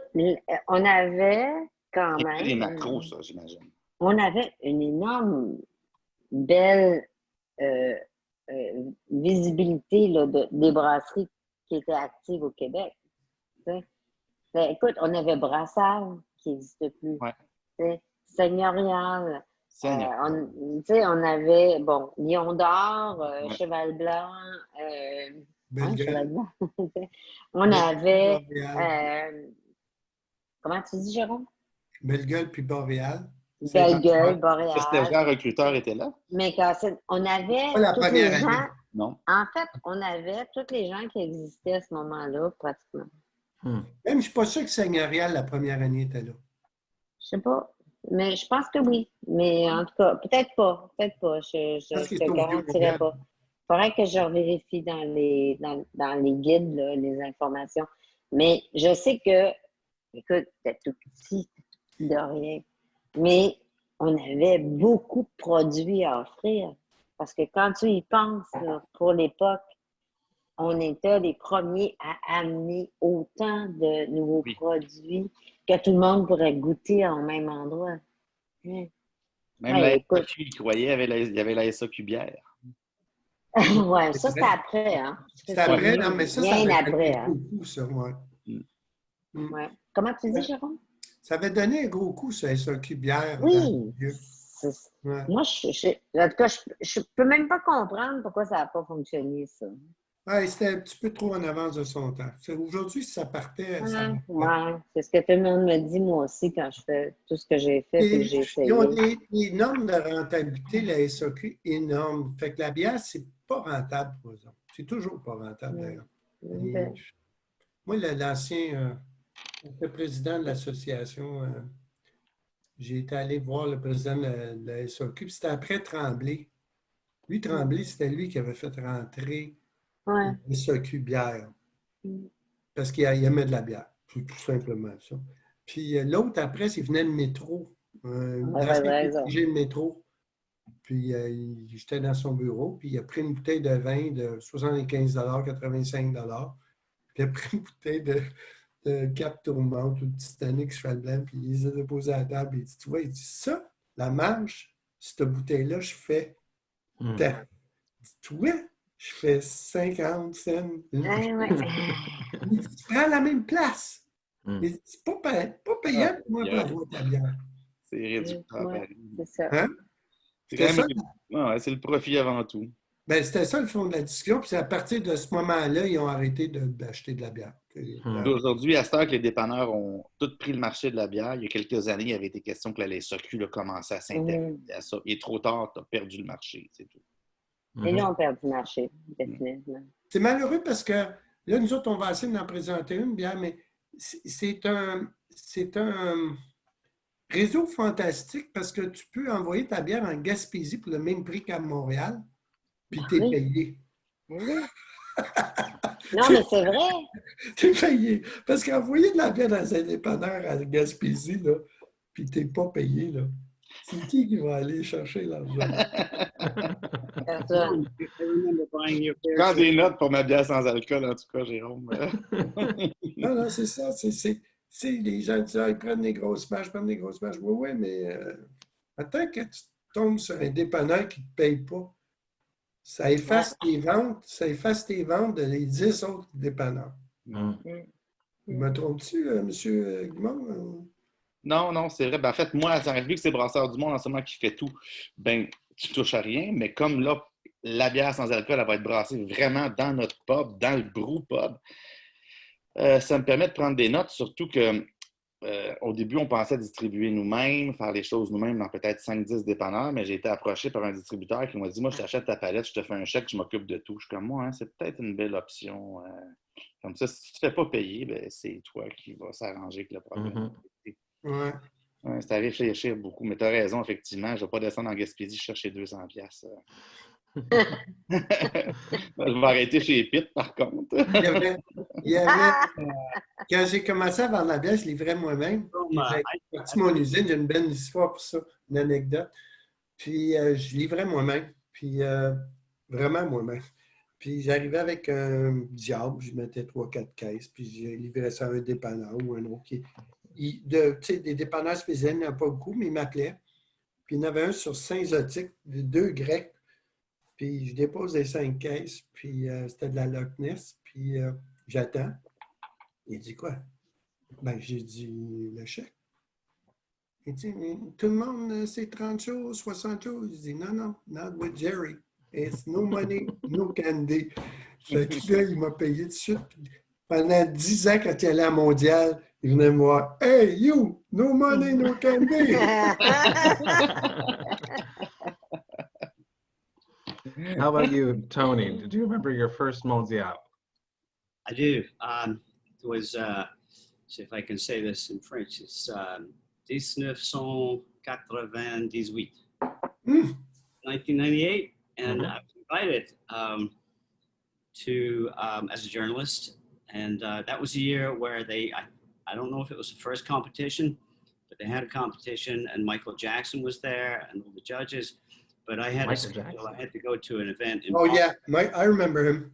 on avait quand C'est des même. macros, ça, j'imagine. On avait une énorme, belle visibilité là, des brasseries qui étaient actives au Québec. Tu sais. Écoute, on avait Brassard qui n'existe plus. Ouais. Tu sais, Seigneurial. Seigneur. On avait, bon, Lion d'Or, Ouais. Cheval Blanc, Belle Cheval gueule. Blanc. On avait, Boréal. comment tu dis, Jérôme? Belle gueule puis Boréal. Belle Gueule, Le Boréal. stagiaire recruteur était là? Mais on avait Pas la tous les première gens, année. Non. en fait, on avait tous les gens qui existaient à ce moment-là, pratiquement. Même, je ne suis pas sûr que Seigneurial, la première année, était là. Je sais pas. Mais je pense que oui. Mais en tout cas, peut-être pas. Peut-être pas. Je Parce qu'ils te sont garantirais vieux, pas. Il faudrait que je revérifie dans les guides, là, les informations. Mais je sais que, écoute, t'es tout petit de rien. Mais on avait beaucoup de produits à offrir. Parce que quand tu y penses, là, pour l'époque, on était les premiers à amener autant de nouveaux produits que tout le monde pourrait goûter au même endroit. Même Ouais, la écoute. SAQ, il croyait, il y avait la SAQ bière. Ouais, ça, c'était après, hein? C'était après, venu non, mais ça bien avait après, donné hein? un gros coup, ça, ouais. Ouais. Comment tu dis, Jérôme? Ça avait donné un gros coup, ça, SAQ bière. dans Oui. le milieu. Ouais. Moi, en tout cas, je peux même pas comprendre pourquoi ça n'a pas fonctionné, ça. Ouais, c'était un petit peu trop en avance de son temps. Aujourd'hui, si ça partait, ça Ouais, c'est ce que tout le monde me dit, moi aussi, quand je fais tout ce que j'ai fait et que j'ai essayé. Ils ont des normes de rentabilité, la SAQ, énormes. Fait que la bière, c'est pas rentable pour eux autres. C'est toujours pas rentable, d'ailleurs. Ok. Moi, l'ancien président de l'association, j'ai été allé voir le président de la SAQ, puis c'était après Tremblay. Lui, Tremblay, c'était lui qui avait fait rentrer Ouais. la SAQ bière. Parce qu'il aimait de la bière. C'est tout simplement ça. Puis l'autre, après, il venait de métro. J'ai le métro. Puis j'étais dans son bureau, puis il a pris une bouteille de vin de 75 85 puis il a pris une bouteille de Cap Tourmente ou de Titanic Cheval Blanc, puis il les a déposés à la table. Puis il dit, tu vois, il dit, ça, la marge, cette bouteille-là, je fais tant. Tu vois, je fais 50 cents. Ouais. Tu prends la même place. Mais c'est pas payant pour moi pour avoir ta bière. C'est réducteur. Ouais, c'est ça. Hein? C'est le profit avant tout. Ben, c'était ça le fond de la discussion. Puis c'est à partir de ce moment-là, ils ont arrêté d'acheter de la bière. Aujourd'hui, à cette heure que les dépanneurs ont tous pris le marché de la bière, il y a quelques années, il y avait été question que la SAQ commençait à s'intéresser à ça. Il est trop tard, tu as perdu le marché, c'est tout. Et là, on perd du marché, définitivement. C'est malheureux parce que là, nous autres, on va essayer d'en présenter une bière, mais c'est un réseau fantastique parce que tu peux envoyer ta bière en Gaspésie pour le même prix qu'à Montréal, puis tu es payé. Oui. Non, mais c'est vrai. Tu es payé. Parce qu'envoyer de la bière dans un dépanneur à Gaspésie, là, puis tu n'es pas payé, là, c'est qui va aller chercher l'argent? Je prends des notes pour ma bière sans alcool, en tout cas, Jérôme. Non, c'est ça. C'est les gens disent, ils prennent des grosses matchs, Oui, mais attends que tu tombes sur un dépanneur qui ne te paye pas. Ça efface tes ventes de les 10 autres dépanneurs. Me trompes-tu, M. Guimond? Non, c'est vrai. Ben, en fait, moi, ça vu que c'est Brasseurs du Monde en ce moment qui fait tout, ben, tu touches à rien. Mais comme là, la bière sans alcool, elle va être brassée vraiment dans notre pub, dans le brew pub, ça me permet de prendre des notes, surtout que au début, on pensait distribuer nous-mêmes, faire les choses nous-mêmes dans peut-être 5-10 dépanneurs, mais j'ai été approché par un distributeur qui m'a dit, moi, je t'achète ta palette, je te fais un chèque, je m'occupe de tout. Je suis comme moi, hein, c'est peut-être une belle option. Comme ça, si tu ne te fais pas payer, ben, c'est toi qui vas s'arranger avec le problème. Ouais. Ouais, c'est à réfléchir beaucoup, mais tu as raison, effectivement. Je ne vais pas descendre en Gaspésie chercher 200 pièces. Je vais arrêter chez Pitt, par contre. Il y avait quand j'ai commencé à vendre la bière, je livrais moi-même. Puis j'ai parti mon usine, j'ai une belle histoire pour ça, une anecdote. Puis je livrais moi-même, puis vraiment moi-même. Puis j'arrivais avec un diable, je mettais 3-4 caisses, puis je livrais ça à un dépanneur ou un autre. Des dépanneurs spécialisés, il n'y en a pas beaucoup, mais ils m'appelaient. Puis il y en avait un sur Saint-Zotique, 2 Grecs. Puis je dépose les 5 caisses, puis c'était de la Loch Ness, puis j'attends. Il dit quoi? Ben, j'ai dit le chèque. Il dit, tout le monde, c'est 30 jours, 60 jours. Je dis, non, not with Jerry. It's no money, no candy. Fait que là, il m'a payé tout de suite. Pendant 10 ans, quand il allait à Mondial, il venait me voir. Hey, you, no money, no candy. How about you, Tony? Did you remember your first mondial? I do. It was, see if I can say this in French, it's 1998, 1998, and I was invited to as a journalist, and that was a year where I don't know if it was the first competition, but they had a competition, and Michael Jackson was there, and all the judges. But I had I had to go to an event in Boston. Yeah, I remember him.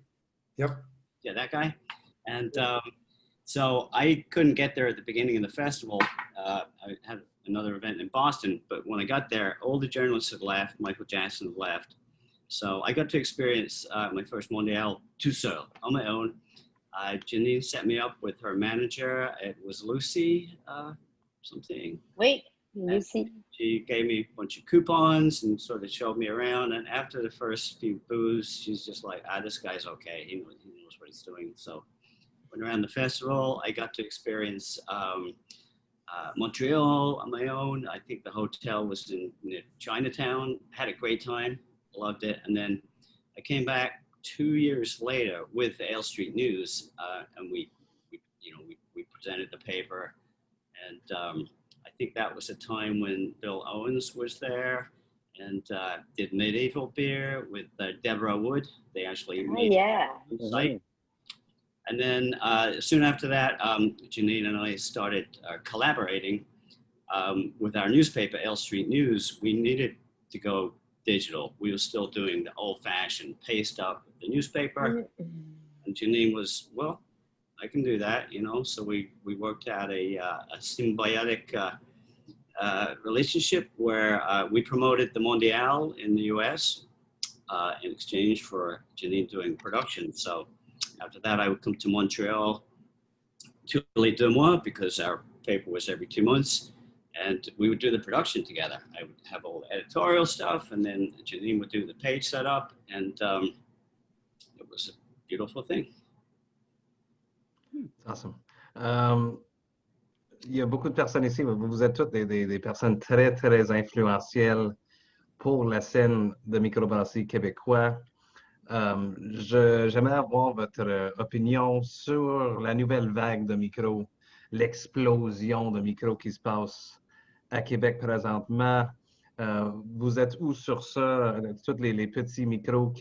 Yep. Yeah, that guy. And so I couldn't get there at the beginning of the festival. I had another event in Boston, but when I got there, all the journalists had left. Michael Jackson had left. So I got to experience my first Mondial tout seul, on my own. Janine set me up with her manager. It was Lucy something. Oui, Lucy. She gave me a bunch of coupons and sort of showed me around. And after the first few booths, she's just like, this guy's okay. He knows what he's doing. So went around the festival. I got to experience Montreal on my own. I think the hotel was in Chinatown. Had a great time. Loved it. And then I came back 2 years later with the Ale Street News, and we presented the paper. And I think that was a time when Bill Owens was there and did Medieval Beer with Deborah Wood. They actually made the site. And then soon after that, Janine and I started collaborating with our newspaper, Ale Street News. We needed to go digital. We were still doing the old-fashioned paste up the newspaper. And Janine was, well, I can do that, So we worked out a symbiotic relationship where we promoted the Mondial in the U.S. In exchange for Janine doing production. So after that, I would come to Montreal tous les 2 mois because our paper was every 2 months. And we would do the production together. I would have all the editorial stuff, and then Janine would do the page setup, and it was a beautiful thing. Awesome. Il y a beaucoup de personnes ici, vous êtes toutes des personnes très, très influentielles pour la scène de microbrasserie québécois. J'aimerais avoir votre opinion sur la nouvelle vague de micros, l'explosion de micros qui se passe à Québec présentement. Vous êtes où sur ça, tous les petits micros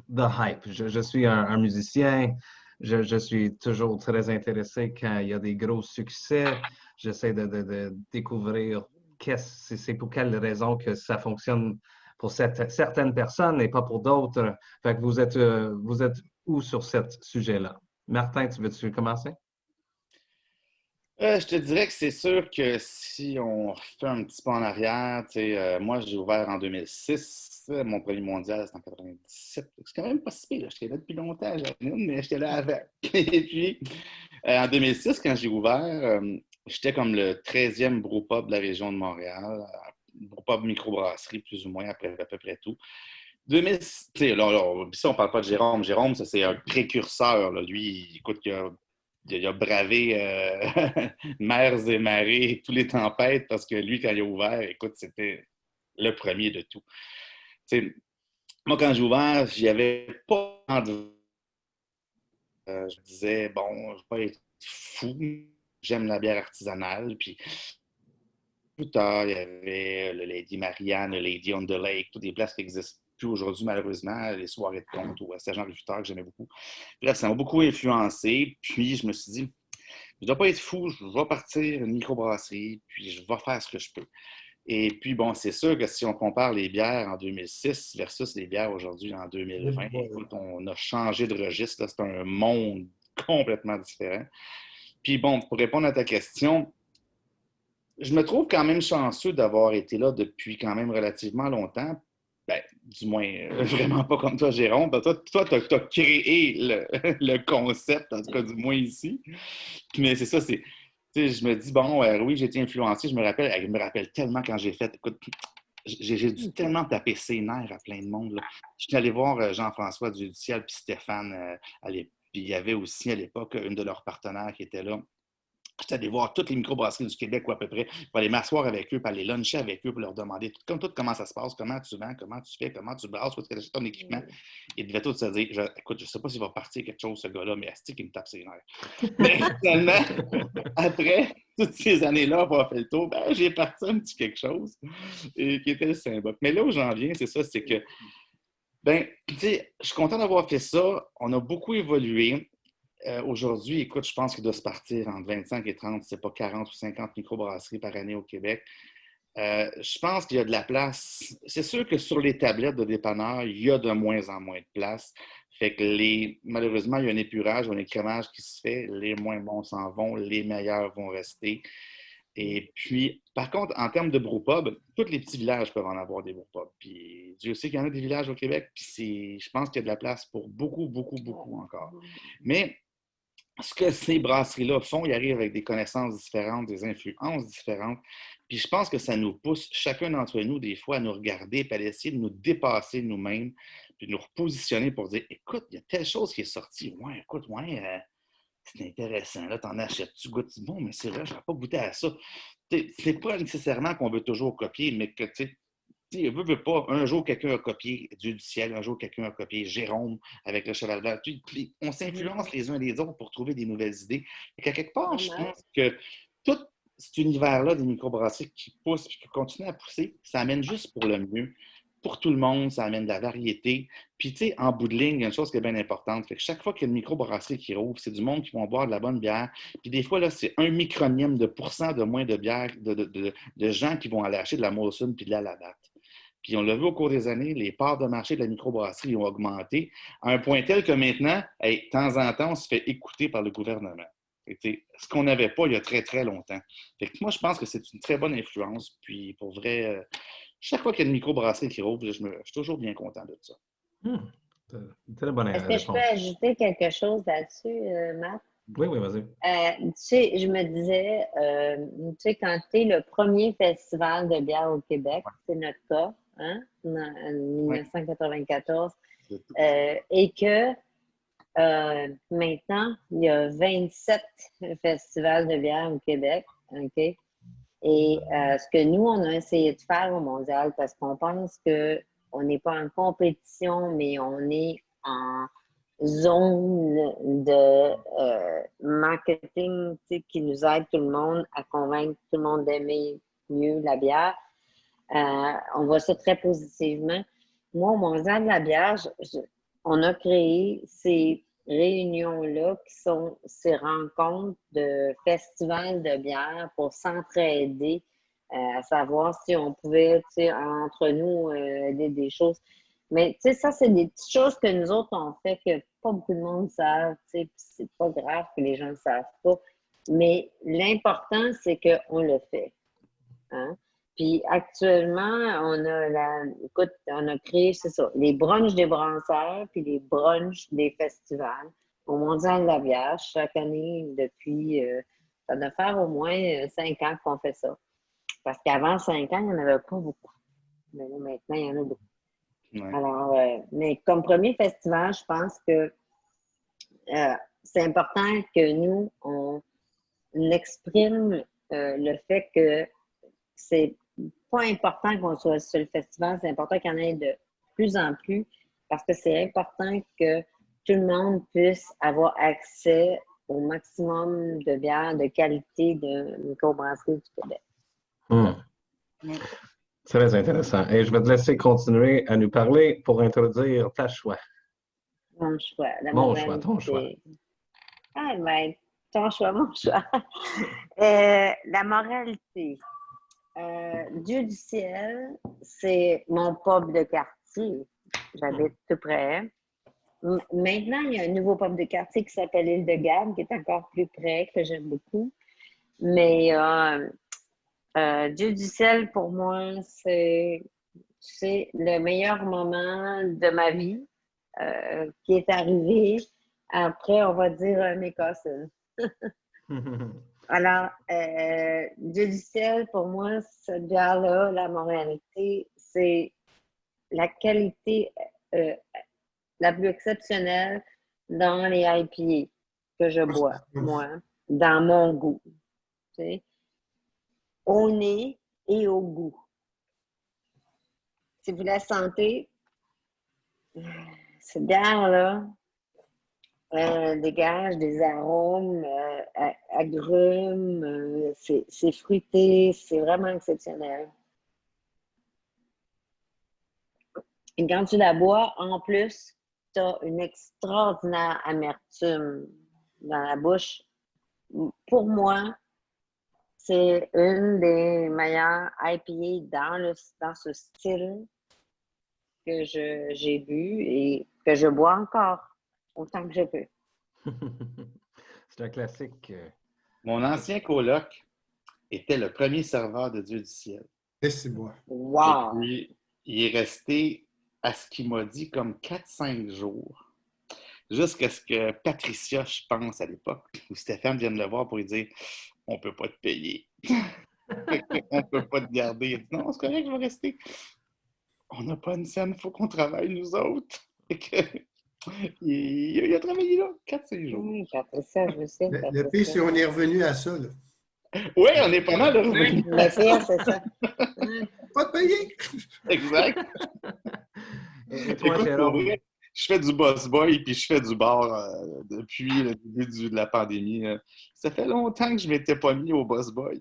de hype? Je suis un musicien. Je suis toujours très intéressé quand il y a des gros succès. J'essaie de découvrir c'est pour quelle raison que ça fonctionne pour certaines personnes et pas pour d'autres. Fait que vous êtes où sur ce sujet-là? Martin, tu veux-tu commencer? Je te dirais que c'est sûr que si on fait un petit pas en arrière, moi j'ai ouvert en 2006, mon premier mondial c'était en 97. C'est quand même pas si pire, j'étais là depuis longtemps, mais j'étais là avant. Et puis en 2006, quand j'ai ouvert, j'étais comme le 13e brewpub de la région de Montréal, brewpub microbrasserie plus ou moins après à peu près tout. 2006, là, si on parle pas de Jérôme, ça c'est un précurseur. Là. Lui, écoute, il a il a bravé mers et marées, tous les tempêtes, parce que lui, quand il a ouvert, écoute, c'était le premier de tout. T'sais, moi, quand j'ai ouvert, j'y avais pas de... je me disais, bon, je ne vais pas être fou, j'aime la bière artisanale, puis plus tard, il y avait le Lady Marianne, le Lady on the Lake, toutes des places qui n'existent plus aujourd'hui, malheureusement, les soirées de compte ou Sergent Rivuteur que j'aimais beaucoup. Bref, ça m'a beaucoup influencé. Puis, je me suis dit, je ne dois pas être fou, je vais partir une microbrasserie, puis je vais faire ce que je peux. Et puis, bon, c'est sûr que si on compare les bières en 2006 versus les bières aujourd'hui en 2020, écoute, on a changé de registre. C'est un monde complètement différent. Puis, bon, pour répondre à ta question, je me trouve quand même chanceux d'avoir été là depuis quand même relativement longtemps. Ben, du moins, vraiment pas comme toi, Jérôme. Ben, toi, tu as créé le concept, en tout cas, du moins ici. Mais c'est ça, c'est. Je me dis, bon, oui, j'ai été influencé. Je me rappelle tellement quand j'ai fait. Écoute, j'ai dû tellement taper ses nerfs à plein de monde. Là. Je suis allé voir Jean-François Dudiciel puis Stéphane. Puis il y avait aussi à l'époque une de leurs partenaires qui était là. J'étais allé voir toutes les microbrasseries du Québec, ou à peu près, pour aller m'asseoir avec eux, pour aller luncher avec eux, pour leur demander comment ça se passe, comment tu vends, comment tu fais, comment tu brasses, où est-ce que tu achètes ton équipement. Ils devaient tous se dire, écoute, je ne sais pas s'il va partir quelque chose, ce gars-là, mais asti qu'il me tape ses nerfs. Mais finalement, après toutes ces années-là, avoir fait le tour, ben, j'ai parti un petit quelque chose et qui était le symbole. Mais là où j'en viens, c'est ça, c'est que, ben, tu sais, je suis content d'avoir fait ça. On a beaucoup évolué. Aujourd'hui, écoute, je pense qu'il doit se partir entre 25 et 30, c'est pas 40 ou 50 microbrasseries par année au Québec. Je pense qu'il y a de la place. C'est sûr que sur les tablettes de dépanneurs, il y a de moins en moins de place. Fait que malheureusement, il y a un épurage, un écrémage qui se fait. Les moins bons s'en vont, les meilleurs vont rester. Et puis, par contre, en termes de brewpub, tous les petits villages peuvent en avoir des brewpubs. Puis Dieu sait qu'il y en a des villages au Québec, puis je pense qu'il y a de la place pour beaucoup, beaucoup, beaucoup encore. Mais ce que ces brasseries-là font, ils arrivent avec des connaissances différentes, des influences différentes. Puis je pense que ça nous pousse, chacun d'entre nous, des fois, à nous regarder et à essayer de nous dépasser nous-mêmes, puis de nous repositionner pour dire, écoute, il y a telle chose qui est sortie. Ouais, écoute, c'est intéressant. Là, t'en achètes, tu goûtes. Bon, mais c'est vrai, je n'aurais pas goûté à ça. C'est pas nécessairement qu'on veut toujours copier, mais que, tu sais, veut pas. Un jour, quelqu'un a copié Dieu du ciel. Un jour, quelqu'un a copié Jérôme avec le cheval vert. On s'influence les uns les autres pour trouver des nouvelles idées. Et qu'à quelque part, je pense que tout cet univers-là des microbrasseries qui poussent et qui continuent à pousser, ça amène juste pour le mieux. Pour tout le monde, ça amène de la variété. Puis, tu sais, en bout de ligne, il y a une chose qui est bien importante. Fait que chaque fois qu'il y a une microbrasserie qui rouvre, c'est du monde qui vont boire de la bonne bière. Puis des fois, là, c'est 1 micronième de pourcent de moins de bière, de gens qui vont aller acheter de la Molson puis de la Labatt. Puis on l'a vu au cours des années, les parts de marché de la microbrasserie ont augmenté à un point tel que maintenant, de temps en temps, on se fait écouter par le gouvernement. Ce qu'on n'avait pas il y a très, très longtemps. Fait que moi, je pense que c'est une très bonne influence. Puis pour vrai, chaque fois qu'il y a une microbrasserie qui rouvre, je suis toujours bien content de ça. Très bonne Est-ce que réponse. je peux ajouter quelque chose là-dessus, Matt? Oui, vas-y. Tu sais, je me disais, tu sais, quand tu es le premier festival de bière au Québec, c'est notre cas, hein, en 1994, et que maintenant, il y a 27 festivals de bière au Québec, OK? Et ce que nous, on a essayé de faire au Mondial, parce qu'on pense qu'on n'est pas en compétition, mais on est en zone de marketing qui nous aide tout le monde à convaincre tout le monde d'aimer mieux la bière. On voit ça très positivement. Moi, au Mondial de la bière, on a créé ces réunions-là qui sont ces rencontres de festivals de bière pour s'entraider, à savoir si on pouvait, entre nous, aider des choses. Mais, tu sais, ça, c'est des petites choses que nous autres, on fait que pas beaucoup de monde savent, tu sais, c'est pas grave que les gens ne savent pas. Mais l'important, c'est qu'on le fait. Hein? Puis actuellement, écoute, on a créé, c'est ça, les brunchs des brasseurs, puis les brunchs des festivals au Mondial de la bière, chaque année depuis, ça doit faire au moins 5 ans qu'on fait ça. Parce qu'avant 5 ans, il n'y en avait pas beaucoup. Mais là, maintenant, il y en a beaucoup. Ouais. Alors, mais comme premier festival, je pense que c'est important que nous, on exprime le fait que c'est pas important qu'on soit sur le festival, c'est important qu'il y en ait de plus en plus parce que c'est important que tout le monde puisse avoir accès au maximum de bières de qualité de microbrasserie du Québec. Très intéressant. Et je vais te laisser continuer à nous parler pour introduire ta choix. Mon choix. Mon choix, ton choix. Ah ben, ton choix, mon choix. La moralité. Dieu du ciel, c'est mon pub de quartier. J'habite tout près. Maintenant, il y a un nouveau pub de quartier qui s'appelle Île de Garde, qui est encore plus près, que j'aime beaucoup. Mais Dieu du ciel, pour moi, c'est le meilleur moment de ma vie qui est arrivé après, on va dire, mes cousins. Alors, Dieu du ciel, pour moi, cette bière-là, la moralité, c'est la qualité la plus exceptionnelle dans les IPA que je bois, moi, dans mon goût. Tu sais, au nez et au goût. Si vous la sentez, cette bière-là dégage des arômes agrumes, c'est fruité, c'est vraiment exceptionnel. Et quand tu la bois, en plus, tu as une extraordinaire amertume dans la bouche. Pour moi, c'est une des meilleures IPA dans ce style que j'ai bu et que je bois encore autant que je peux. C'est un classique. Mon ancien coloc était le premier serveur de Dieu du ciel. Et c'est bon. Wow! Et puis, il est resté à ce qu'il m'a dit comme 4-5 jours. Jusqu'à ce que Patricia, je pense, à l'époque, ou Stéphane vienne le voir pour lui dire « On ne peut pas te payer. On ne peut pas te garder. » Il a dit « Non, c'est correct, je vais rester. On n'a pas une scène, il faut qu'on travaille, nous autres. » Il a travaillé là 4-5 jours. Oui, Patricia, je sais. Le pire, c'est qu'on est revenu à ça. Là. Oui, on est pas mal revenu. Le pire, c'est ça. Pas de payer! Exact. Et toi, Écoute, Jérôme? pour vrai, je fais du boss boy puis je fais du bar depuis le début de la pandémie. Ça fait longtemps que je ne m'étais pas mis au boss boy.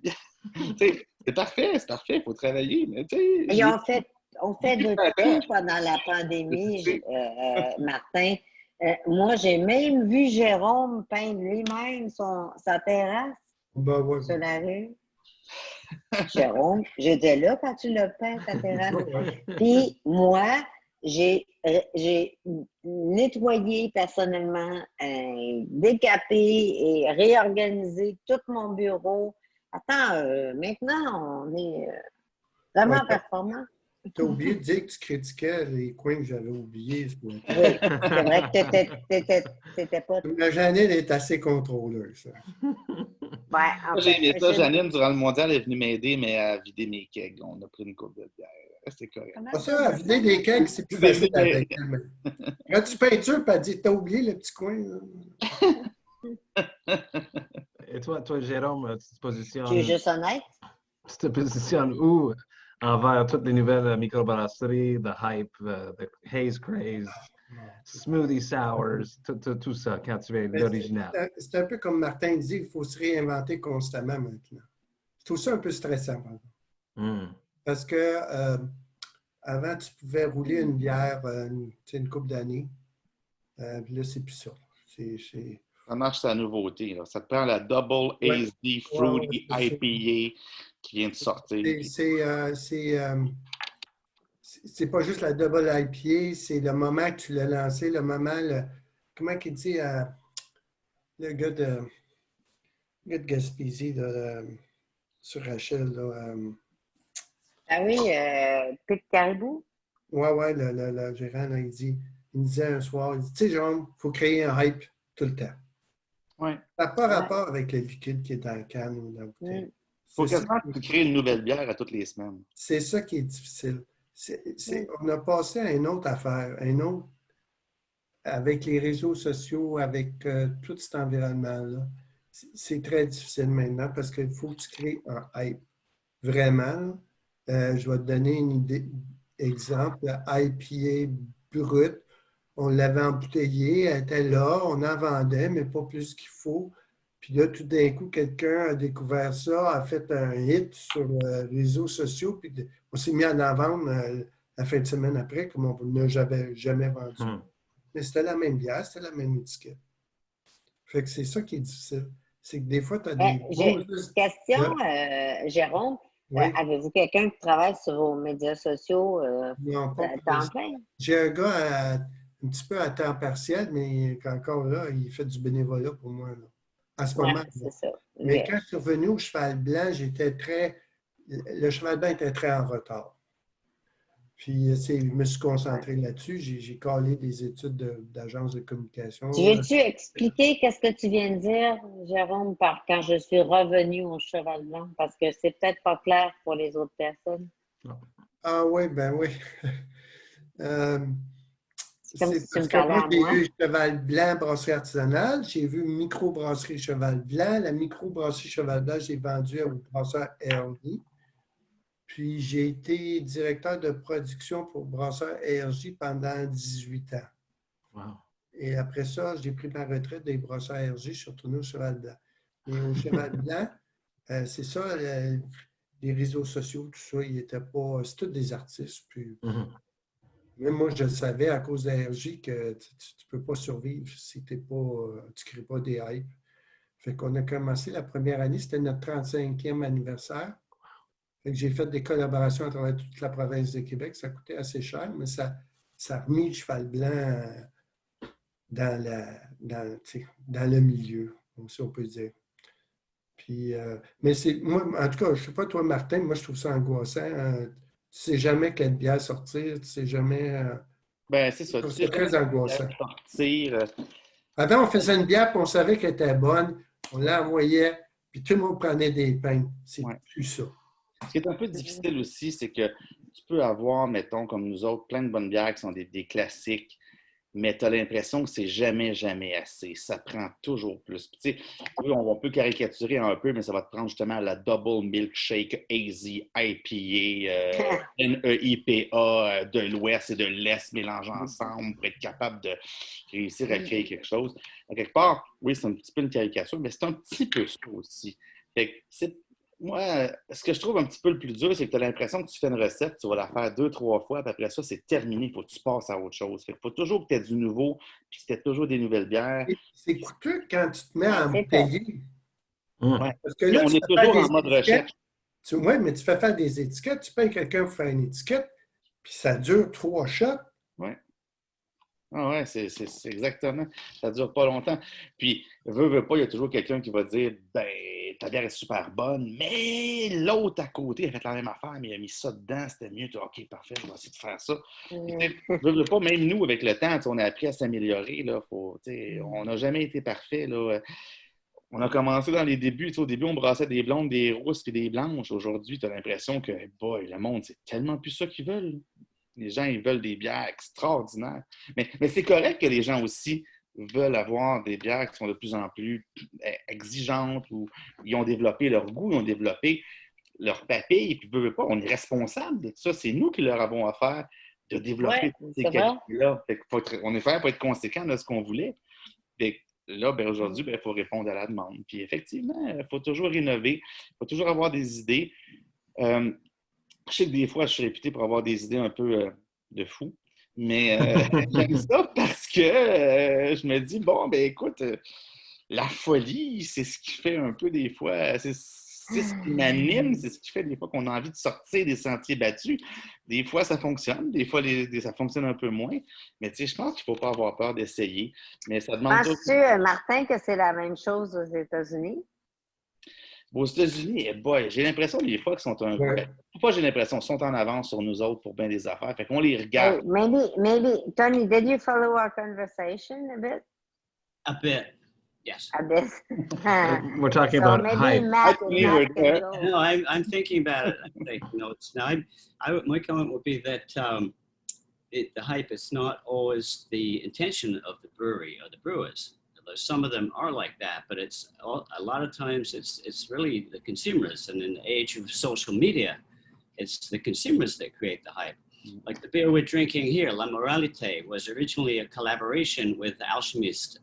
C'est parfait, il faut travailler. Mais Et on fait de tout pendant la pandémie, Martin. Moi, j'ai même vu Jérôme peindre lui-même sa terrasse Ben, ouais. sur la rue. Jérôme, j'étais là quand tu l'as peint, ta terrasse. Puis moi, j'ai nettoyé personnellement, décapé et réorganisé tout mon bureau. Attends, maintenant, on est vraiment performant. Tu as oublié de dire que tu critiquais les coins que j'avais oubliés. Oui, c'est vrai que t'étais pas... La Janine est assez contrôleuse. Ouais, en J'ai fait, aimé ça. Janine, durant le mondial, elle est venue m'aider, mais à vider mes kegs. On a pris une coupe de bière. C'est correct. Pas ça, à vider des kegs, c'est plus facile avec elle. Quand tu peinture, puis elle dit, t'as oublié le petit coin. Et toi, Jérôme, tu te positionnes... tu es juste honnête. Tu te positionnes où envers toutes les nouvelles microbrasseries, The Hype, The Haze Craze, Smoothie Sours, tout ça, quand tu es l'original? C'est un peu comme Martin dit, il faut se réinventer constamment maintenant. Je trouve ça un peu stressant. Parce que avant, tu pouvais rouler une bière une couple d'années. Là, c'est plus ça. Ça marche, c'est la nouveauté. Là. Ça te prend la Double ASD Fruity IPA qui vient de sortir. C'est pas juste la Double IPA, c'est le moment que tu l'as lancé, le moment, comment qu'il dit, le gars de Gaspésie, sur Rachel, là, Ah oui, Pete Caribou. Ouais, le gérant, là, il me disait un soir, il dit, tu sais, Jérôme, il faut créer un hype tout le temps. Ouais. Ça n'a pas rapport avec le liquide qui est dans la canne ou dans la bouteille. Il faut quasiment que tu crées une nouvelle bière à toutes les semaines. C'est ça qui est difficile. On a passé à une autre affaire, avec les réseaux sociaux, avec tout cet environnement-là, c'est très difficile maintenant parce qu'il faut que tu crées un hype. Vraiment, je vais te donner une idée. Exemple, IPA brut, on l'avait embouteillé, elle était là, on en vendait, mais pas plus qu'il faut. Puis là, tout d'un coup, quelqu'un a découvert ça, a fait un hit sur les réseaux sociaux, puis on s'est mis à en vendre la fin de semaine après, comme on n'a jamais vendu. Mais c'était la même bière, c'était la même étiquette. Fait que c'est ça qui est difficile. C'est que des fois, tu as des... J'ai une question, Jérôme. Oui. Avez-vous quelqu'un qui travaille sur vos médias sociaux Non, pas à temps plein? J'ai un gars un petit peu à temps partiel, mais encore là, il fait du bénévolat pour moi. Là. À ce moment-là. C'est ça. Mais quand je suis revenu au Cheval Blanc, le Cheval Blanc était très en retard. Puis, je me suis concentré là-dessus. J'ai collé des études d'agence de communication. Tu veux-tu expliquer qu'est-ce que tu viens de dire, Jérôme, par quand je suis revenu au Cheval Blanc? Parce que c'est peut-être pas clair pour les autres personnes. Ah oui, ben oui. C'est comme si tu me parce que parlais moi, à j'ai moi. vu Cheval Blanc brasserie artisanale, j'ai vu microbrasserie Cheval Blanc. La microbrasserie Cheval Blanc, j'ai vendu au brasseur RJ. Puis j'ai été directeur de production pour brasseur RJ pendant 18 ans. Wow. Et après ça, j'ai pris ma retraite des brasseurs RJ, je suis retourné au Cheval Blanc. Et au Cheval Blanc, c'est ça, les réseaux sociaux, tout ça, ils étaient pas. C'est tous des artistes. Puis, même moi, je le savais à cause de RJ que tu ne peux pas survivre si tu ne crées pas des hypes. Fait qu'on a commencé la première année, c'était notre 35e anniversaire. Fait que j'ai fait des collaborations à travers toute la province de Québec. Ça coûtait assez cher, mais ça a remis le Cheval Blanc dans le milieu, si on peut dire. Puis, mais moi, en tout cas, je ne sais pas toi, Martin, moi, je trouve ça angoissant. Tu ne sais jamais quelle bière sortir, tu ne sais jamais. Ben, c'est ça. C'est très angoissant. Sortir. Avant, on faisait une bière, puis on savait qu'elle était bonne, on l'envoyait, puis tout le monde prenait des pains. C'est plus ça. Ce qui est un peu difficile aussi, c'est que tu peux avoir, mettons, comme nous autres, plein de bonnes bières qui sont des classiques, mais tu as l'impression que c'est jamais, jamais assez. Ça prend toujours plus. Puis, tu sais, on peut caricaturer un peu, mais ça va te prendre justement la Double Milkshake AZ IPA, NEIPA de l'Ouest et de l'Est mélangés ensemble pour être capable de réussir à créer quelque chose. À quelque part, oui, c'est un petit peu une caricature, mais c'est un petit peu ça aussi. Fait que moi, ce que je trouve un petit peu le plus dur, c'est que tu as l'impression que tu fais une recette, tu vas la faire 2-3 fois, puis après ça, c'est terminé. Il faut que tu passes à autre chose. Il faut toujours que tu aies du nouveau, puis que tu aies toujours des nouvelles bières. C'est coûteux quand tu te mets à embouteiller. Ouais. Parce que là, on est toujours en mode recherche. Oui, mais tu fais faire des étiquettes, tu payes quelqu'un pour faire une étiquette, puis ça dure 3 shots. Oui. Ah ouais, c'est exactement. Ça ne dure pas longtemps. Puis, veut pas, il y a toujours quelqu'un qui va dire ben, ta bière est super bonne, mais l'autre à côté a fait la même affaire, mais il a mis ça dedans, c'était mieux. OK, parfait, je vais essayer de faire ça. Veut pas, même nous, avec le temps, on a appris à s'améliorer. On n'a jamais été parfait. Là. On a commencé dans les débuts. Au début, on brassait des blondes, des rousses et des blanches. Aujourd'hui, tu as l'impression que, boy, le monde, c'est tellement plus ça qu'ils veulent. Les gens, ils veulent des bières extraordinaires. Mais c'est correct que les gens aussi veulent avoir des bières qui sont de plus en plus exigeantes ou ils ont développé leur goût, ils ont développé leur papille, et puis veut pas, on est responsable de tout ça. C'est nous qui leur avons affaire de développer ces qualités-là. On est fait pour être conséquent de ce qu'on voulait. Fait que là, aujourd'hui, il faut répondre à la demande. Puis effectivement, il faut toujours innover, il faut toujours avoir des idées. Je sais que des fois, je suis réputé pour avoir des idées un peu de fou, mais j'aime ça parce que je me dis, bon, ben écoute, la folie, c'est ce qui fait un peu des fois, c'est ce qui m'anime, c'est ce qui fait des fois qu'on a envie de sortir des sentiers battus. Des fois, ça fonctionne, des fois, ça fonctionne un peu moins, mais tu sais, je pense qu'il ne faut pas avoir peur d'essayer. Mais ça demande. Penses-tu, Martin, que c'est la même chose aux États-Unis? Aux États-Unis, boy, j'ai l'impression des fois qu'ils sont un peu. Pas j'ai l'impression, ils sont en avance sur nous autres pour bien des affaires. Fait qu'on les regarde. Maybe, Tony, did you follow our conversation a bit? A bit, yes. A bit. We're talking about hype. No, I'm thinking about it. I take notes. Now, my comment would be that the hype is not always the intention of the brewery or the brewers. Some of them are like that, but it's a lot of times it's really the consumers. And in the age of social media, it's the consumers that create the hype. Like the beer we're drinking here, La Moralité, was originally a collaboration with Alchemist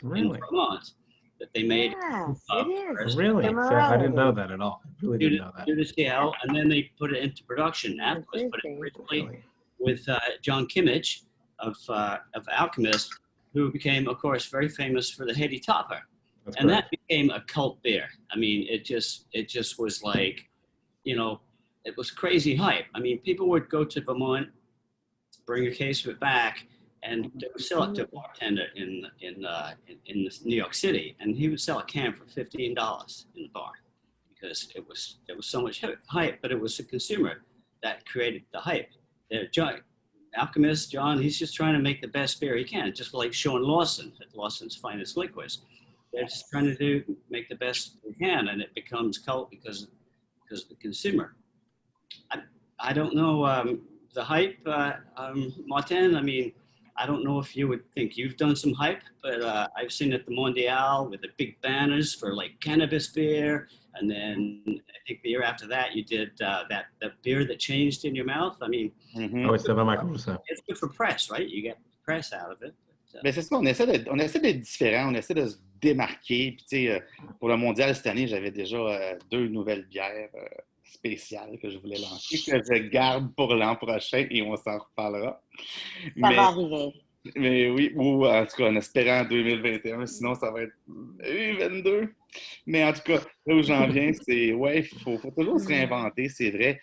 in Really? Vermont that they made. Yes, it is. first Really? The So I didn't know Morality. that at all. I really to didn't know that. the scale, and then they put it into production afterwards. But Interesting. originally Really? with John Kimmich of Alchemist, who became, of course, very famous for the Haiti Topper. That's And great. that became a cult beer. I mean, it just was like, you know, it was crazy hype. I mean, people would go to Vermont, bring a case of it back, and they would sell it to a bartender in New York City, and he would sell a can for $15 in the bar because there was so much hype. But it was the consumer that created the hype. Alchemist John, he's just trying to make the best beer he can, just like Sean Lawson at Lawson's Finest Liquids. They're just trying to make the best they can, and it becomes cult because of the consumer. I don't know the hype, Martin. I mean, I don't know if you would think you've done some hype, but I've seen at the Mondial with the big banners for like cannabis beer, and then I think the year after that you did that beer that changed in your mouth. I mean, Mhm. Ah oui, c'était vraiment cool ça. it's good for press, right? You get press out of it. But, Ben, c'est ça, on essaie d'être différent, on essaie de se démarquer. Puis, tu sais, pour le mondial cette année, j'avais déjà 2 nouvelles bières spéciales que je voulais lancer, que je garde pour l'an prochain et on s'en reparlera. Ça va arriver. Mais oui, ou en tout cas en espérant 2021, sinon ça va être 2022. Mais en tout cas, là où j'en viens, c'est ouais, il faut toujours se réinventer, c'est vrai.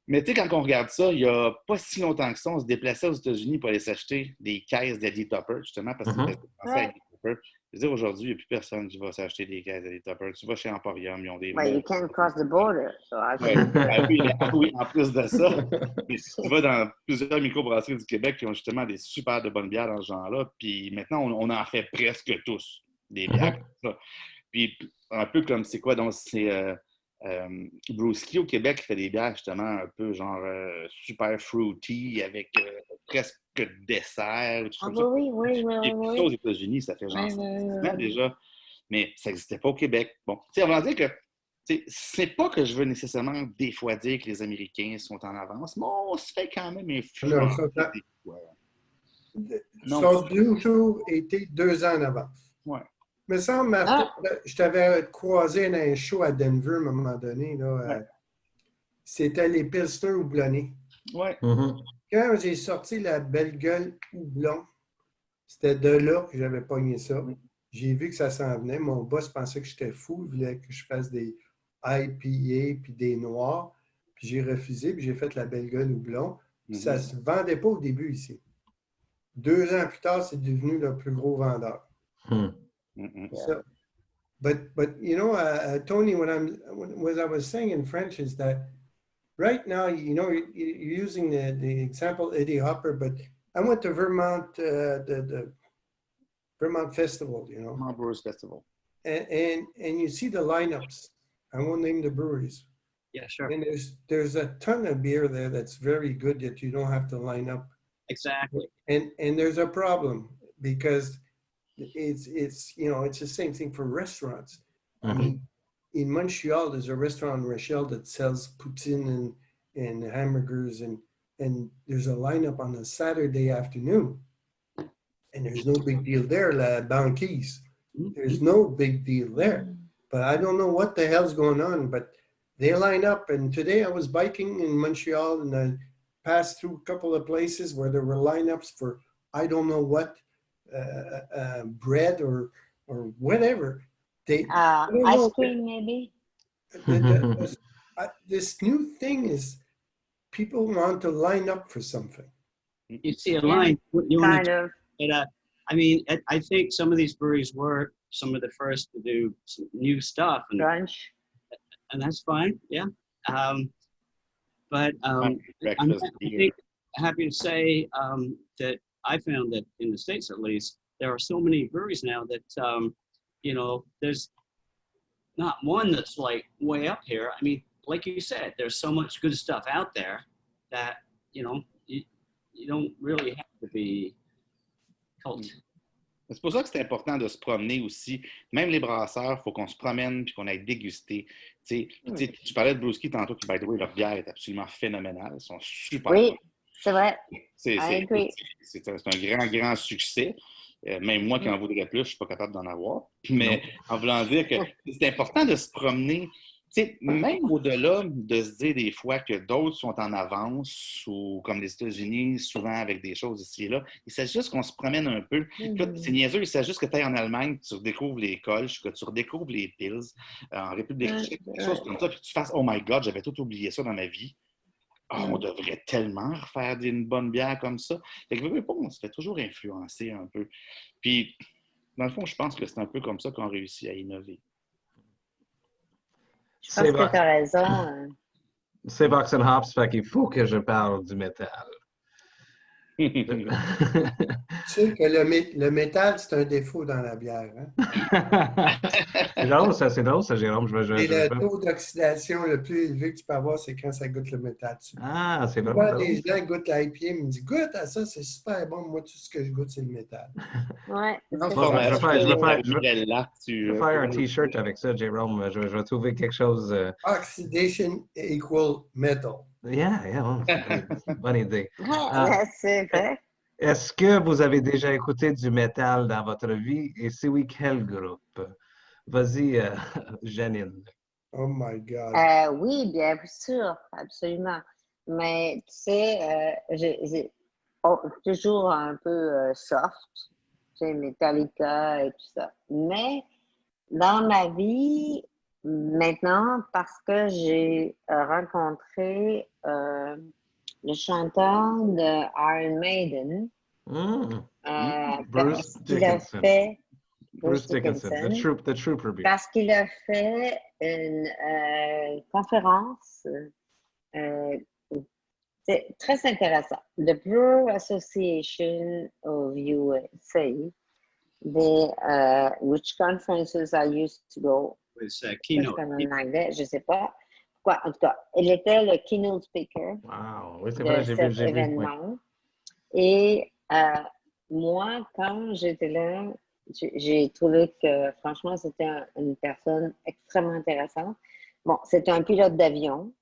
Mais tu sais, quand on regarde ça, il n'y a pas si longtemps que ça, on se déplaçait aux États-Unis pour aller s'acheter des caisses d'Eddie Topper, justement, parce que c'était français avec Eddie Topper. Je veux dire, aujourd'hui, il n'y a plus personne qui va s'acheter des caisses d'Eddie Topper. Tu vas chez Emporium, ils ont des... Well, you can't cross the border, so I Ouais, think. oui, en plus de ça. Tu vas dans plusieurs microbrasseries du Québec qui ont justement des super de bonnes bières dans ce genre-là. Puis maintenant, on en fait presque tous, des bières comme ça. Puis un peu comme c'est quoi, donc c'est Brewski au Québec qui fait des bières justement un peu genre super fruity avec presque dessert. Ou tout Ah comme ça. oui, oui, oui, Et oui, puis ça, aux oui. États-Unis, ça fait genre Oui, 5 oui, ans oui. déjà, mais ça n'existait pas au Québec. Bon, tu sais, on va dire que c'est pas que je veux nécessairement des fois dire que les Américains sont en avance, mais on se fait quand même influencer des fois. Non. Ça a toujours été 2 ans en avance. Ouais. Me semble, Martin, je t'avais croisé dans un show à Denver à un moment donné. Là, Ouais. C'était les Pilsner houblonnés. Ouais. Quand j'ai sorti la belle gueule houblon, c'était de là que j'avais pogné ça. J'ai vu que ça s'en venait. Mon boss pensait que j'étais fou. Il voulait que je fasse des IPA puis des noirs. Puis j'ai refusé, puis j'ai fait la belle gueule houblon. Puis ça ne se vendait pas au début ici. 2 ans plus tard, c'est devenu le plus gros vendeur. So, but you know, Tony, what I was saying in French is that right now, you know, you're using the example Eddie Hopper, but I went to Vermont, the Vermont Festival, you know. Vermont Brewers Festival. And you see the lineups. I won't name the breweries. yeah, sure. And there's a ton of beer there that's very good that you don't have to line up. Exactly. And there's a problem because it's you know, it's the same thing for restaurants. I mean, in Montreal, there's a restaurant in Rochelle that sells poutine and hamburgers, and there's a lineup on a Saturday afternoon. And there's no big deal there, La Banquise. There's no big deal there. But I don't know what the hell's going on, but they line up. And today I was biking in Montreal and I passed through a couple of places where there were lineups for I don't know what, bread or whatever. Ice cream, maybe? This new thing is people want to line up for something. You see a line. You want Kind to, of. but, I mean, I think some of these breweries were some of the first to do some new stuff, and that's fine. Yeah. But I'm happy to say that I found that in the States, at least, there are so many breweries now that, you know, there's not one that's like way up here. I mean, like you said, there's so much good stuff out there that, you know, you don't really have to be cult. C'est pour ça que c'est important de se promener aussi. Même les brasseurs, il faut qu'on se promène puis qu'on aille déguster. Tu parlais de Brewski tantôt, qui, by the way, leur bière est absolument phénoménale. Ils sont super Oui, bons. c'est vrai. C'est I agree. un grand succès. Même moi qui en voudrais plus, je ne suis pas capable d'en avoir. Mais en voulant dire que c'est important de se promener. Même au-delà de se dire des fois que d'autres sont en avance, ou comme les États-Unis, souvent avec des choses ici et là, il s'agit juste qu'on se promène un peu. C'est niaiseux, il s'agit juste que tu ailles en Allemagne, que tu redécouvres les Kolsch, que tu redécouvres les Pils, en République tchèque, quelque chose comme ça, puis tu fasses « Oh my God, j'avais tout oublié ça dans ma vie. On devrait tellement refaire une bonne bière comme ça. » Fait que on se fait toujours influencer un peu. Puis, dans le fond, je pense que c'est un peu comme ça qu'on réussit à innover. Je pense que tu as raison. C'est Vox and Hops, fait qu'il faut que je parle du métal. Tu sais que le métal, c'est un défaut dans la bière. Hein? C'est drôle, ça, Jérôme. Et le taux d'oxydation le plus élevé que tu peux avoir, c'est quand ça goûte le métal. Ah, c'est vraiment drôle. Les gens goûtent l'IPA, ils me disent « Goûte à ça, c'est super bon. Moi, tout ce que je goûte, c'est le métal. » Ouais. Je vais faire un T-shirt avec ça, Jérôme. Je vais trouver quelque chose. Oxidation equal metal. Yeah, c'est une bonne idée. C'est vrai. Est-ce que vous avez déjà écouté du métal dans votre vie? Et si oui, quel groupe? Vas-y, Janine. Oh my God. Oui, bien sûr, absolument. Mais tu sais, j'ai toujours un peu soft, tu sais, Metallica et tout ça. Mais dans ma vie, maintenant, parce que j'ai rencontré le chanteur de Iron Maiden, Bruce Dickinson. Bruce Dickinson, the Trooper Beat. Parce qu'il a fait une conférence c'est très intéressant. The Brewer Association of USA, which conferences I used to go. With keynote. En anglais, je ne sais pas. Quoi, en tout cas, il était le keynote speaker Wow, oui, c'est de vrai, cet événement. Oui. Et moi, quand j'étais là, j'ai trouvé que, franchement, c'était une personne extrêmement intéressante. Bon, c'était un pilote d'avion.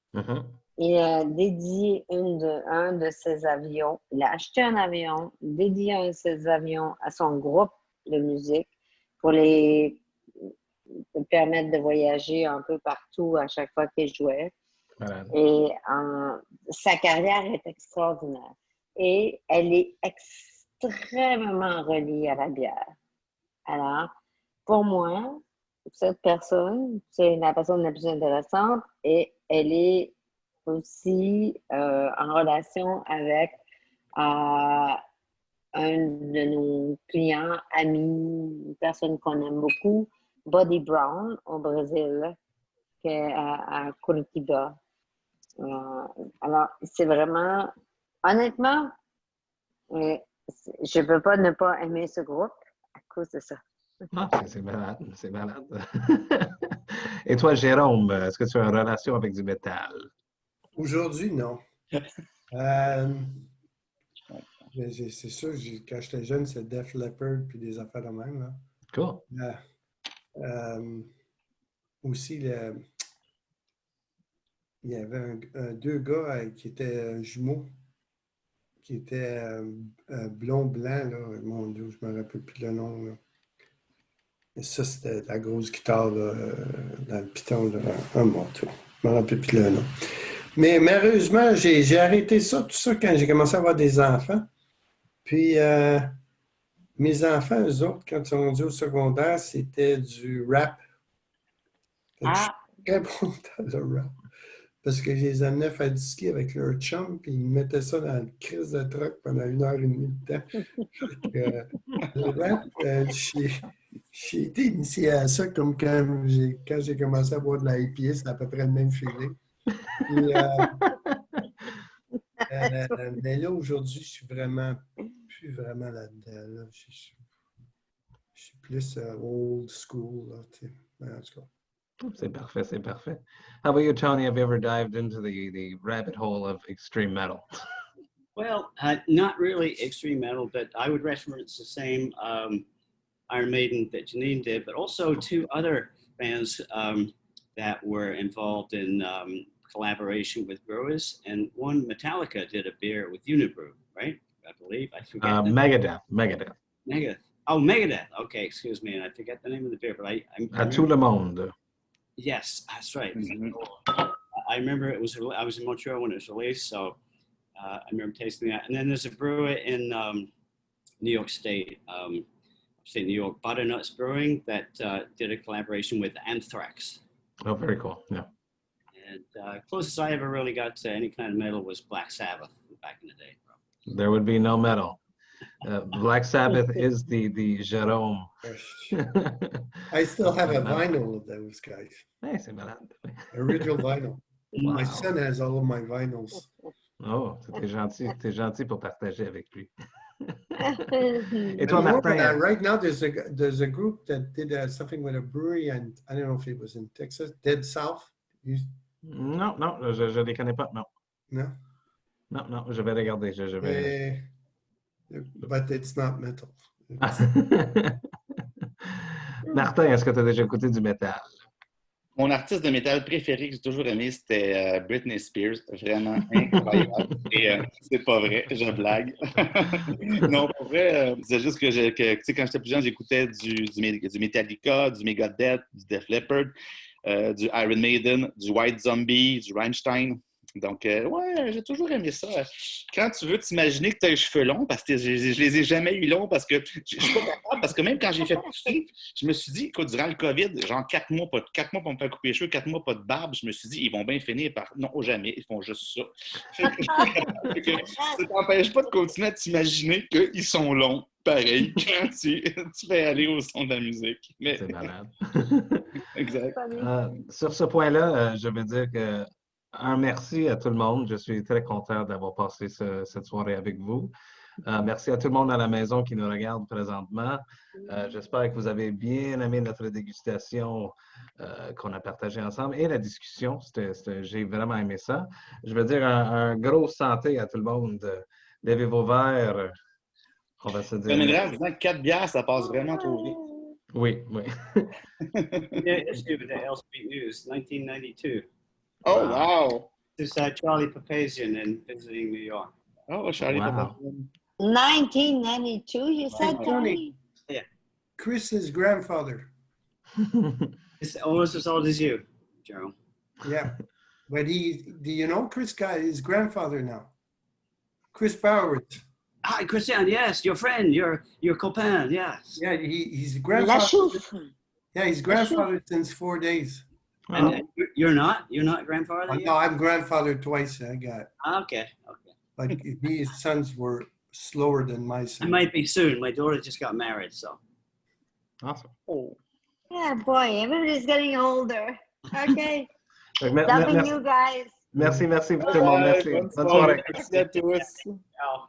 Il a dédié un de ses avions. Il a acheté un avion, dédié un de ses avions à son groupe de musique pour les permettre de voyager un peu partout à chaque fois qu'il jouait. Voilà. Et sa carrière est extraordinaire. Et elle est extrêmement reliée à la bière. Alors, pour moi, cette personne, c'est la personne la plus intéressante et elle est aussi en relation avec un de nos clients, amis, une personne qu'on aime beaucoup, Buddy Brown, au Brésil, qui est à Curitiba. Alors, c'est vraiment, honnêtement, je ne peux pas ne pas aimer ce groupe à cause de ça. Ah, c'est malade, c'est malade. Et toi, Jérôme, est-ce que tu as une relation avec du métal? Aujourd'hui, non. C'est sûr, quand j'étais jeune, c'est Def Leppard puis des affaires de même. Là. Cool. Aussi, il y avait deux gars qui étaient jumeaux, qui étaient blond-blanc. Mon Dieu, je ne me rappelle plus le nom. Là. Et ça, c'était la grosse guitare là, dans le piton. Là. Oh mon Dieu, je ne me rappelle plus le nom. Mais malheureusement, j'ai arrêté ça, tout ça, quand j'ai commencé à avoir des enfants. Puis, mes enfants, eux autres, quand ils sont rendus au secondaire, c'était du rap. Je suis très bon dans le rap. Parce que je les amenais faire du ski avec leur chum, puis ils mettaient ça dans le crise de truck pendant 1h30 de temps. Le rap, j'ai été initié à ça comme quand j'ai commencé à boire de la IPA, c'est à peu près le même feeling. Puis, mais là, aujourd'hui, je suis vraiment plus vraiment là-dedans. Là. Je suis plus old school. Là, en tout cas. C'est parfait, c'est parfait. How about you, Tony? Have you ever dived into the rabbit hole of extreme metal? Well, not really extreme metal, but I would reference the same Iron Maiden that Janine did, but also two other bands that were involved in collaboration with brewers. And one, Metallica, did a beer with Unibrew, right? I believe. I forget. Megadeth. Megadeth. Oh, Megadeth. Okay, excuse me. And I forget the name of the beer, but I À tout le monde. Yes, that's right. Mhm. I remember I was in Montreal when it was released, so I remember tasting that. And then there's a brewer in New York State, upstate New York, Butternuts Brewing, that did a collaboration with Anthrax. Oh, very cool. Yeah. And closest I ever really got to any kind of metal was Black Sabbath back in the day. There would be no metal. Black Sabbath is the Jérôme. I still have a vinyl of those guys. Hey, c'est malade. Original vinyl. Wow. My son has all of my vinyls. Oh, t'es gentil pour partager avec lui. Et And toi, more than that, Martin? right now, there's a group that did something with a brewery, and I don't know if it was in Texas, Dead South. Non, je les connais pas, non. No, Non, je vais regarder. Je vais... but it's not metal. Martin, est-ce que tu as déjà écouté du métal? Mon artiste de métal préféré que j'ai toujours aimé, c'était Britney Spears. Vraiment incroyable. Et c'est pas vrai, je blague. Non, pour vrai, c'est juste que, tu sais, quand j'étais plus jeune, j'écoutais du Metallica, du Megadeth, du Def Leppard, du Iron Maiden, du White Zombie, du Rammstein. Donc, ouais, j'ai toujours aimé ça. Quand tu veux t'imaginer que tu as les cheveux longs, parce que je les ai jamais eu longs, parce que je suis pas capable, parce que même quand j'ai fait pousser, je me suis dit, écoute, durant le COVID, genre 4 mois pour me faire couper les cheveux, 4 mois pas de barbe, je me suis dit, ils vont bien finir par, non, jamais, ils font juste ça. Ça t'empêche pas de continuer à t'imaginer qu'ils sont longs, pareil, quand tu fais aller au son de la musique. Mais... C'est malade. Exact. Sur ce point-là, je veux dire que un merci à tout le monde. Je suis très content d'avoir passé cette soirée avec vous. Merci à tout le monde à la maison qui nous regarde présentement. J'espère que vous avez bien aimé notre dégustation qu'on a partagée ensemble et la discussion. J'ai vraiment aimé ça. Je veux dire un gros santé à tout le monde. Levez vos verres. On va se dire. En disant que 4 bières, ça passe vraiment trop vite. Oui. History with the L Street News, 1992. Oh, wow! This is Charlie Papazian and visiting New York. Oh, Charlie. Wow. 1992, you said, Tony? Yeah. Chris's grandfather. It's almost as old as you, Jerome. Yeah. But do you know Chris guy, his grandfather now? Chris Bowers. Hi, Christian. Yes, your friend, your copain. Yes. Yeah, he's La grandfather. chouffe. Yeah, he's grandfather since 4 days. And you're not grandfather yet? No, I'm grandfather twice. I got. Okay. But his sons were slower than my I son. might be soon. My daughter just got married, so. Awesome. Oh. Yeah, boy, everybody's getting older. Okay. Merci, Loving you guys. merci tout le monde. Merci. Bonne soirée. Merci à tous. Ciao.